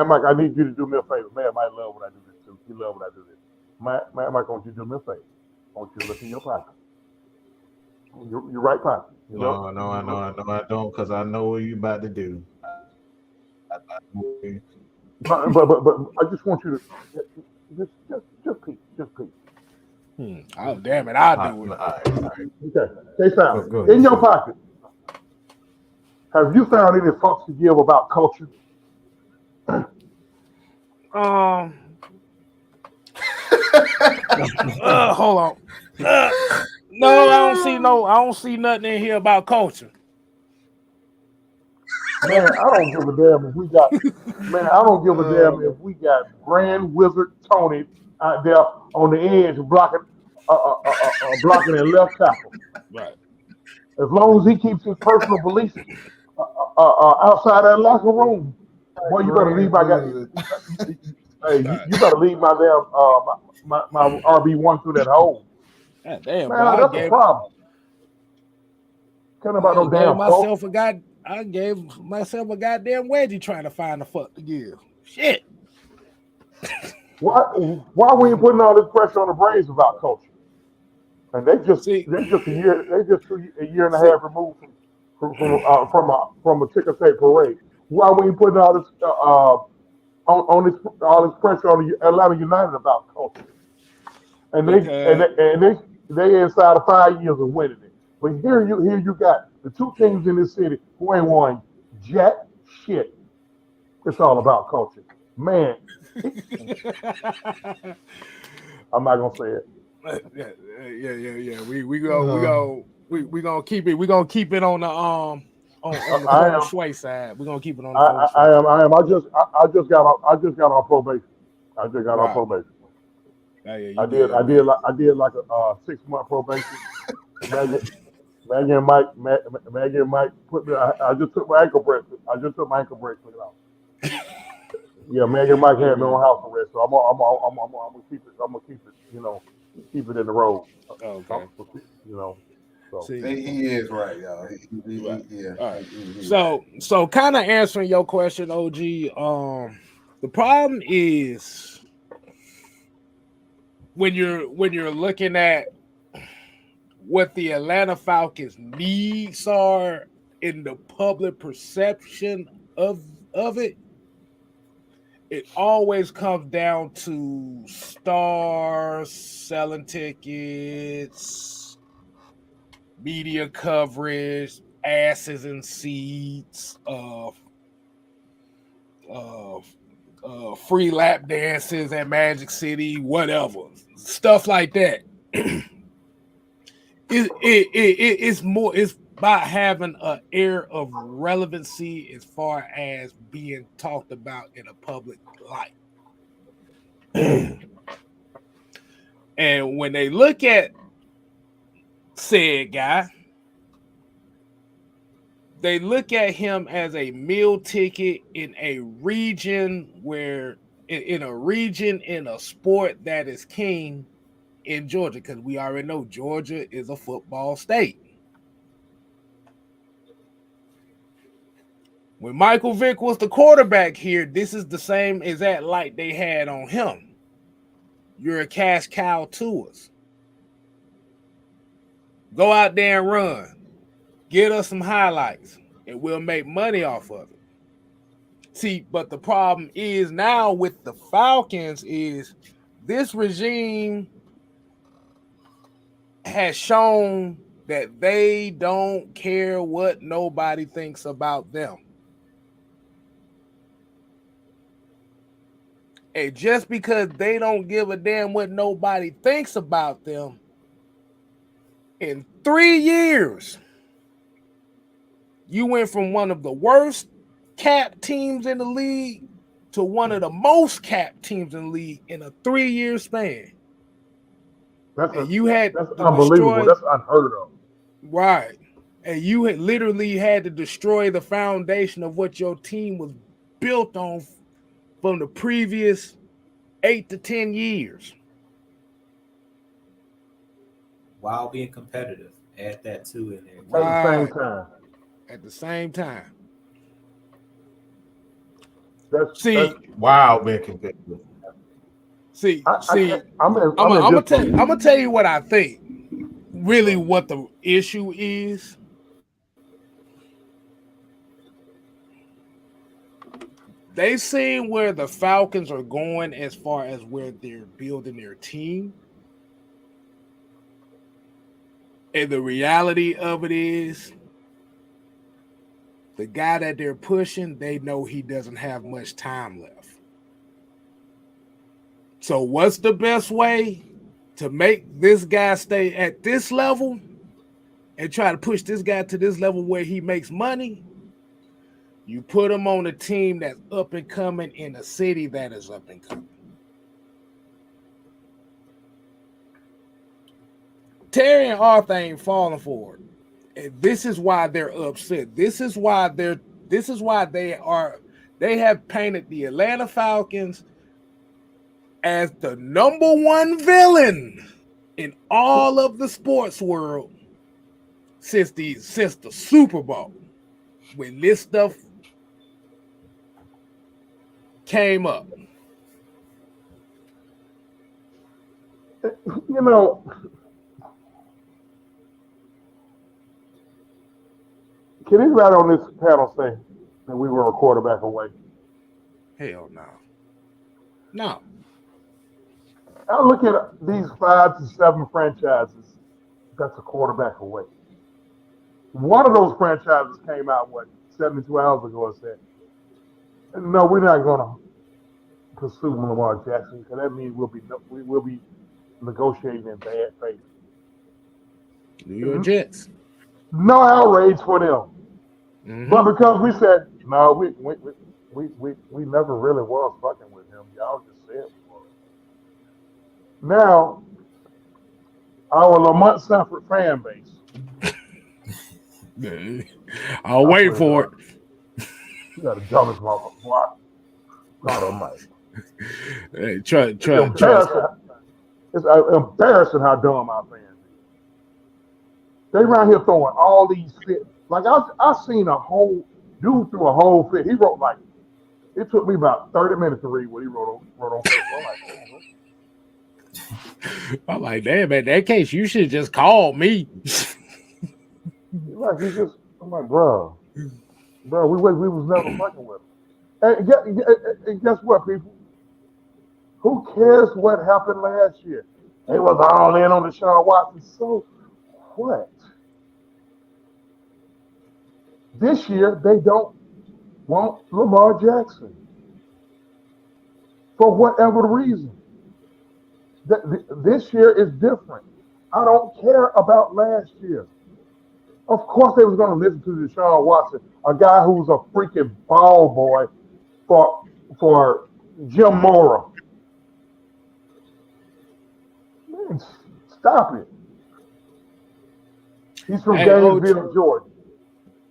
Mike, I need you to do me a favor. Man, Mike love when I do this too. He love when I do this. Man, Mike, I want you to do me a favor. I want you to look in your pocket. Your right pocket. No, I don't, because I know what you about to do. But I just want you to Just peep. Oh, damn it. I'll do it. All right. Okay. Stay silent. Go ahead. In your pocket, have you found any fucks to give about culture? Hold on. No, I don't see nothing in here about culture. Man, I don't give a damn if we got. Man, I don't give a damn if we got Grand Wizard Tony out there on the edge blocking in left tackle. Right. As long as he keeps his personal beliefs outside that locker room, boy, you better leave my guy. Hey, you better leave my damn my RB1 through that hole. God damn, Man, bro, that's a problem. Can't about no damn I gave myself a goddamn wedgie trying to find the fuck to give. Shit. Why we ain't putting all this pressure on the Braves about culture? And they just a year and a half removed from a ticker tape parade. Why we ain't putting all this all this pressure on the Atlanta United about culture? And they inside of 5 years of winning it. But here you got the two teams in this city who ain't won jack shit. It's all about culture, man. I'm not gonna say it. Yeah. We gonna keep it. We gonna keep it on the on the feng shui side. We're gonna keep it on the feng shui. I am. I just got on probation. I just got on probation. I did like a 6-month probation. Maggie and Mike put me. I just took my ankle bracelet. Out. Yeah, Maggie and Mike had me on house arrest, so I'm gonna keep it. I'm gonna keep it. You know, keep it in the road. Okay. You know. So. See, he is right, y'all. Yeah. All right. So kind of answering your question, OG. The problem is when you're looking at what the Atlanta Falcons needs are in the public perception of it, it always comes down to stars, selling tickets, media coverage, asses in seats, free lap dances at Magic City, whatever, stuff like that. It's about having an air of relevancy as far as being talked about in a public light. And when they look at said guy, they look at him as a meal ticket in a region in a sport that is king in Georgia, because we already know Georgia is a football state. When Michael Vick was the quarterback here, this is the same exact light they had on him. You're a cash cow to us. Go out there and run. Get us some highlights, and we'll make money off of it. See, but the problem is now with the Falcons is this regime has shown that they don't care what nobody thinks about them. And just because they don't give a damn what nobody thinks about them, in 3 years, you went from one of the worst cap teams in the league to one of the most cap teams in the league in a 3-year span. That's unbelievable. That's unheard of. Right. And you had literally had to destroy the foundation of what your team was built on from the previous 8 to 10 years. While being competitive. Add that too in there. Right. At the same time. That's wow, being competitive. I'm gonna tell you what I think. Really, what the issue is. they seen where the Falcons are going as far as where they're building their team. And the reality of it is, the guy that they're pushing, they know he doesn't have much time left. So what's the best way to make this guy stay at this level and try to push this guy to this level where he makes money? You put him on a team that's up and coming in a city that is up and coming. Terry and Arthur ain't falling for it. And this is why they're upset. This is why they have painted the Atlanta Falcons as the number one villain in all of the sports world since the Super Bowl, when this stuff came up. You know, can anybody on this panel say that we were a quarterback away? Hell no. No. I look at these 5 to 7 franchises that's a quarterback away. One of those franchises came out, 72 hours ago and said, no, we're not going to pursue Lamar Jackson because that means we'll be negotiating in bad faith. New York Jets. No outrage for them. Mm-hmm. But because we said, no, we never really was fucking with him. Y'all just said we were. Now, our Lamont Sanford fan base. I'll wait for it. You got a dumbest motherfucker. God almighty. Hey, try. It's embarrassing how dumb our fans is. They around here throwing all these fits. Like I seen a whole dude threw a whole fit. He wrote it took me about 30 minutes to read what he wrote on Facebook. I'm like, damn, in that case, you should just call me. I'm like, bro, we was never fucking with him. And guess what, people? Who cares what happened last year? They was all in on Deshaun Watson. So what? This year, they don't want Lamar Jackson for whatever reason. This year is different. I don't care about last year. Of course, they was going to listen to Deshaun Watson, a guy who's a freaking ball boy for Jim Mora. Man, stop it. He's from Gainesville, Georgia.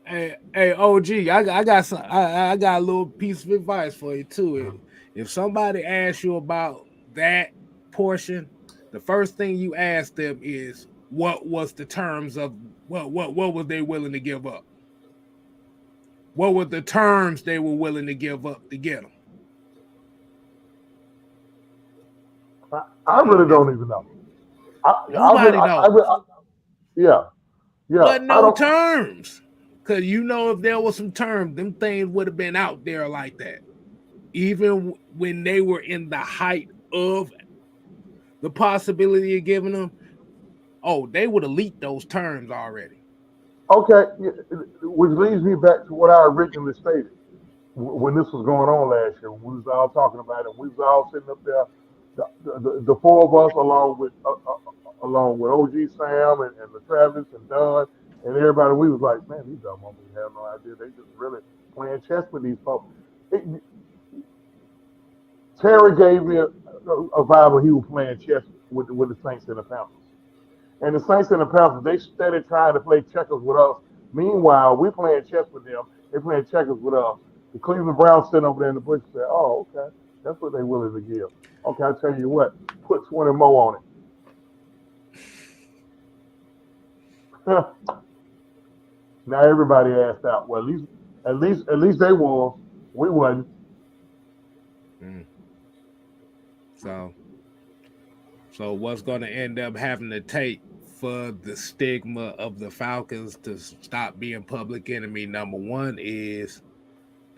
Hey, OG, I got a little piece of advice for you too. If somebody asks you about that portion, the first thing you ask them is, what was the terms of what were they willing to give up? What were the terms they were willing to give up to get them? I really don't even know. Nobody knows. Yeah. But no terms. Because if there was some terms, them things would have been out there like that. Even when they were in the height of the possibility of giving them, they would have leaked those terms already. Okay, which leads me back to what I originally stated when this was going on last year. When we was all talking about it. We was all sitting up there, the four of us, along with OG Sam and the Travis and Don and everybody. We was like, man, these dumb motherfuckers have no idea. They just really playing chess with these folks. Terry gave me a vibe he was playing chess with the Saints and the Panthers. And the Saints and the Panthers, they started trying to play checkers with us. Meanwhile, we playing chess with them. They playing checkers with us. The Cleveland Browns sitting over there in the bush and said, oh, okay, that's what they willing to give. Okay, I'll tell you what, put 20 more on it. Now everybody asked out. Well, at least they won. We wasn't. So what's going to end up having to take for the stigma of the Falcons to stop being public enemy number one is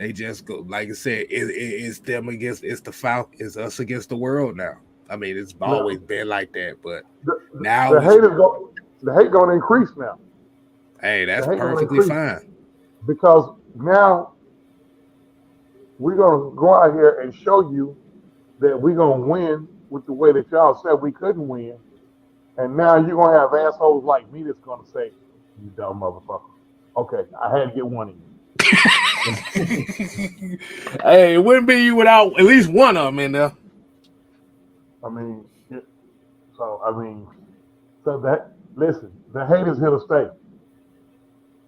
They just go, like I said, it's them against it's the Falcons, it's us against the world now. I mean, it's always been like that, but now the hate going to increase now. Hey, that's perfectly fine. Because now we're going to go out here and show you that we're going to win with the way that y'all said we couldn't win. And now you're going to have assholes like me that's going to say, you dumb motherfucker. Okay, I had to get one of you. Hey, it wouldn't be you without at least one of them in there. I mean, so that, listen, the hate is here to stay.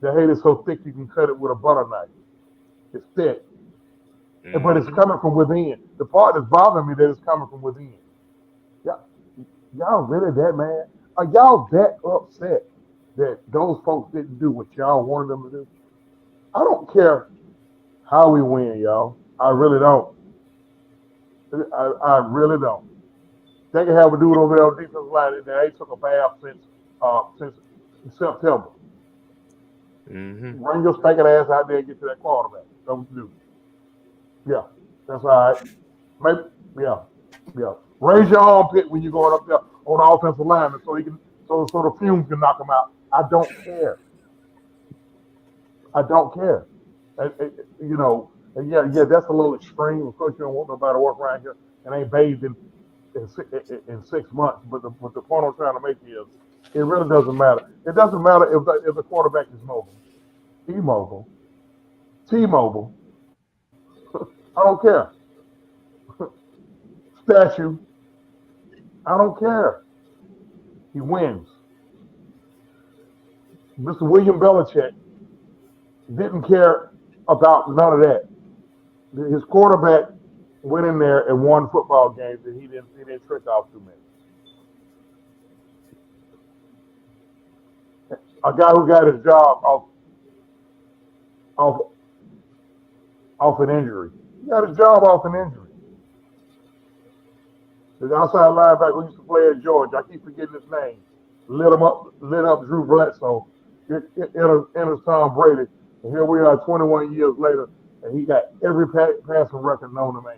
The hate is so thick you can cut it with a butter knife. It's thick. Mm-hmm. But it's coming from within. The part that's bothering me that it's coming from within. Y'all really that mad? Are y'all that upset that those folks didn't do what y'all wanted them to do? I don't care how we win, y'all. I really don't. I really don't. They can have a dude over there on defensive line that ain't took a bath since September. Mm-hmm. Bring your stinking ass out there and get to that quarterback. That's what you do. Yeah, that's all right. Maybe, yeah. Raise your armpit when you're going up there on the offensive lineman so the fumes can knock him out. I don't care. And that's a little extreme. Of course, you don't want nobody to work around here and ain't bathed in 6 months. But the point I'm trying to make is, it really doesn't matter. It doesn't matter if the quarterback is mobile, T-Mobile. I don't care. Statue. I don't care. He wins. Mr. William Belichick didn't care about none of that. His quarterback went in there and won football games, and he didn't trick off too many. A guy who got his job off an injury. He got his job off an injury. The outside linebacker who used to play at Georgia, I keep forgetting his name, lit up Drew Bledsoe. It enters Tom Brady, and here we are 21 years later, and he got every passing record known to man.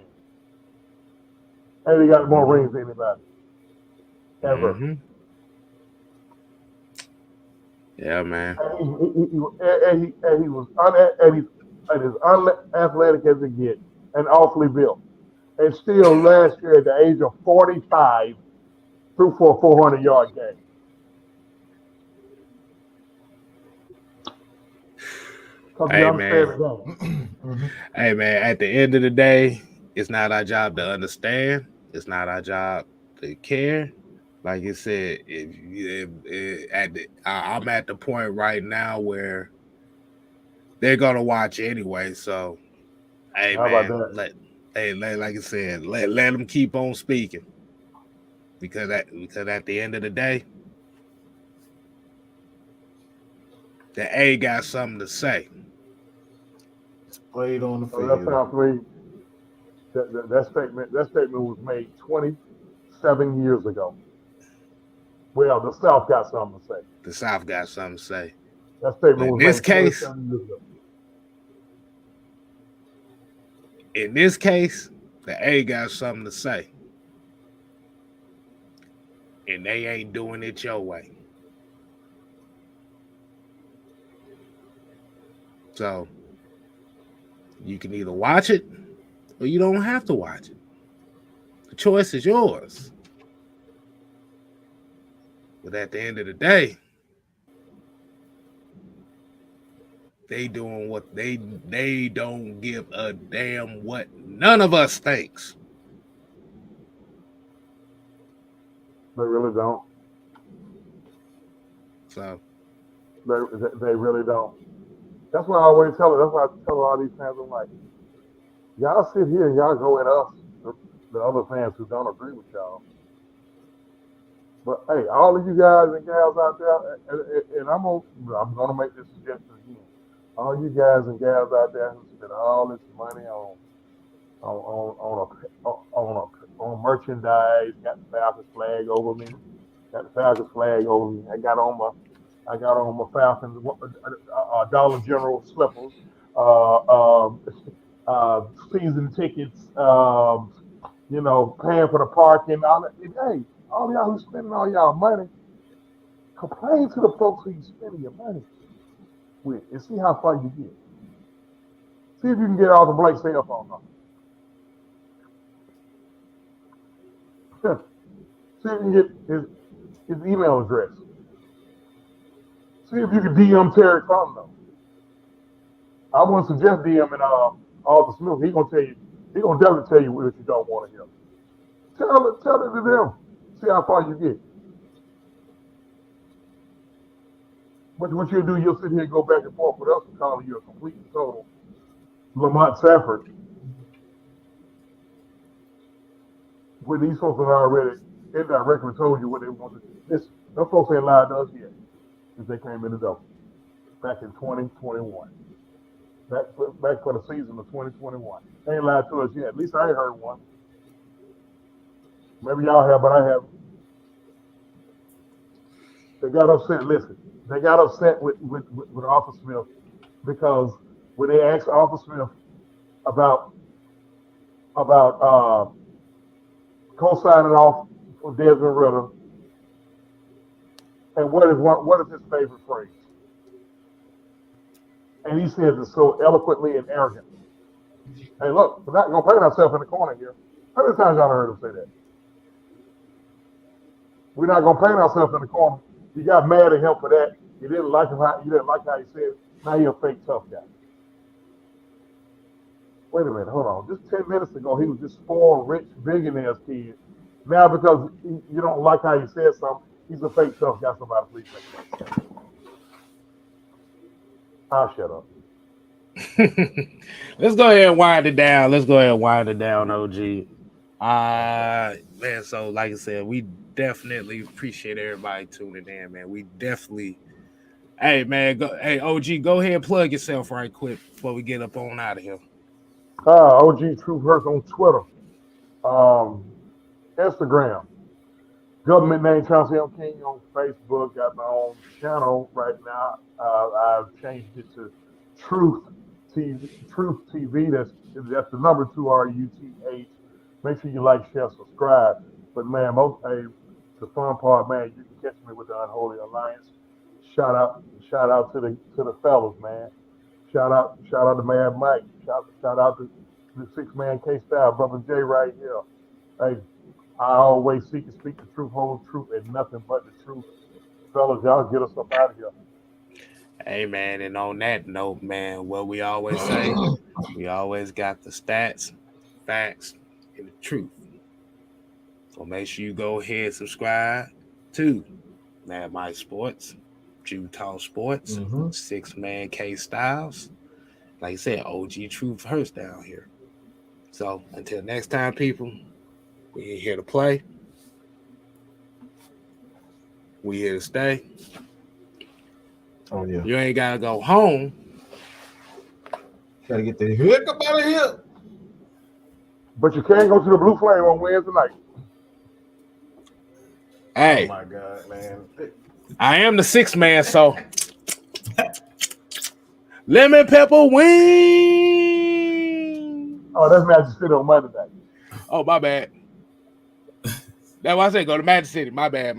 And he got more rings than anybody ever. Mm-hmm. Yeah, man. And he was as unathletic as it gets, and awfully built. And still, last year at the age of 45, threw for a 400-yard game. Hey, man. Hey, man, at the end of the day, it's not our job to understand. It's not our job to care. Like you said, I'm at the point right now where they're going to watch anyway. So, hey, how man, about that? Like I said, let them keep on speaking. Because at the end of the day, the A got something to say. It's played on the field. That sounds to me. That statement was made 27 years ago. Well, the South got something to say. The South got something to say. That statement was made 27 years ago. In this case, the A got something to say. And they ain't doing it your way. So, you can either watch it or you don't have to watch it. The choice is yours. But at the end of the day, they doing what they don't give a damn what none of us thinks. They really don't. So they really don't. That's why I always tell her. That's why I tell all these fans, I'm like, y'all sit here and y'all go at us, the other fans who don't agree with y'all. But hey, all of you guys and gals out there, and I'm gonna make this suggestion again. All you guys and gals out there who spend all this money on merchandise, got the Falcons flag over me. I got on my Falcons Dollar General slippers. season tickets, paying for the parking, all that. And, hey, all y'all who spending all y'all money, complain to the folks who you spending your money with and see how far you get. See if you can get all the Blake cell phone number. See if you can get his email address. See if you can DM Terry Crondo. I wouldn't suggest DMing Arthur Smith. He gonna definitely tell you what you don't want to hear. Tell it to them. See how far you get. What you'll do, you'll sit here and go back and forth with us and call you a complete and total Lamont Sanford. When these folks have already indirectly told you what they want to do. Those folks ain't lied to us yet since they came in the door back in 2021. Back for the season of 2021. They ain't lied to us yet. At least I ain't heard one. Maybe y'all have, but I haven't. They got upset. Listen, they got upset with Arthur Smith because when they asked Arthur Smith about co-signing off for Desmond Ritter, and what is his favorite phrase? And he says it so eloquently and arrogantly. Hey, look, we're not gonna paint ourselves in the corner here. How many times y'all heard him say that? We're not gonna paint ourselves in the corner. You got mad at him for that. You didn't like how he said it. Now you're a fake tough guy. Wait a minute, hold on. Just 10 minutes ago, he was just spoiled, rich, billionaire's kid. Now because you don't like how he said something, he's a fake tough guy. Somebody please take that. I'll shut up. Let's go ahead and wind it down. OG. Man, so like I said, we definitely appreciate everybody tuning in, man. We definitely, hey, man, OG, go ahead and plug yourself right quick before we get up on out of here. OG Truth Hurts on Twitter, Instagram, Government Name Chauncey M. King on Facebook. Got my own channel right now. I've changed it to Truth TV. That's the number 2 RUTH. Make sure you like, share, subscribe. But man, the fun part, man, you can catch me with the Unholy Alliance. Shout out to the fellas, man. Shout out to Mad Mike. Shout out to the 6-man K-Style, Brother Jay right here. Hey, I always seek and speak the truth, whole truth, and nothing but the truth. Fellas, y'all get us up out of here. Hey, man, and on that note, man, what we always say, we always got the stats, facts, and the truth. So make sure you go ahead and subscribe to Mad Mike Sports, Utah Sports, 6-man K-Styles. Like I said, OG Truth Hurts down here. So until next time, people, we ain't here to play. We here to stay. Oh, yeah. You ain't got to go home. Gotta get the heck up out of here. But you can't go to the Blue Flame on Wednesday night. Hey. Oh, my God, man. I am the 6-man, so lemon pepper wing. Oh, that's Magic City on Monday night. Oh, my bad. That's why I said go to Magic City. My bad.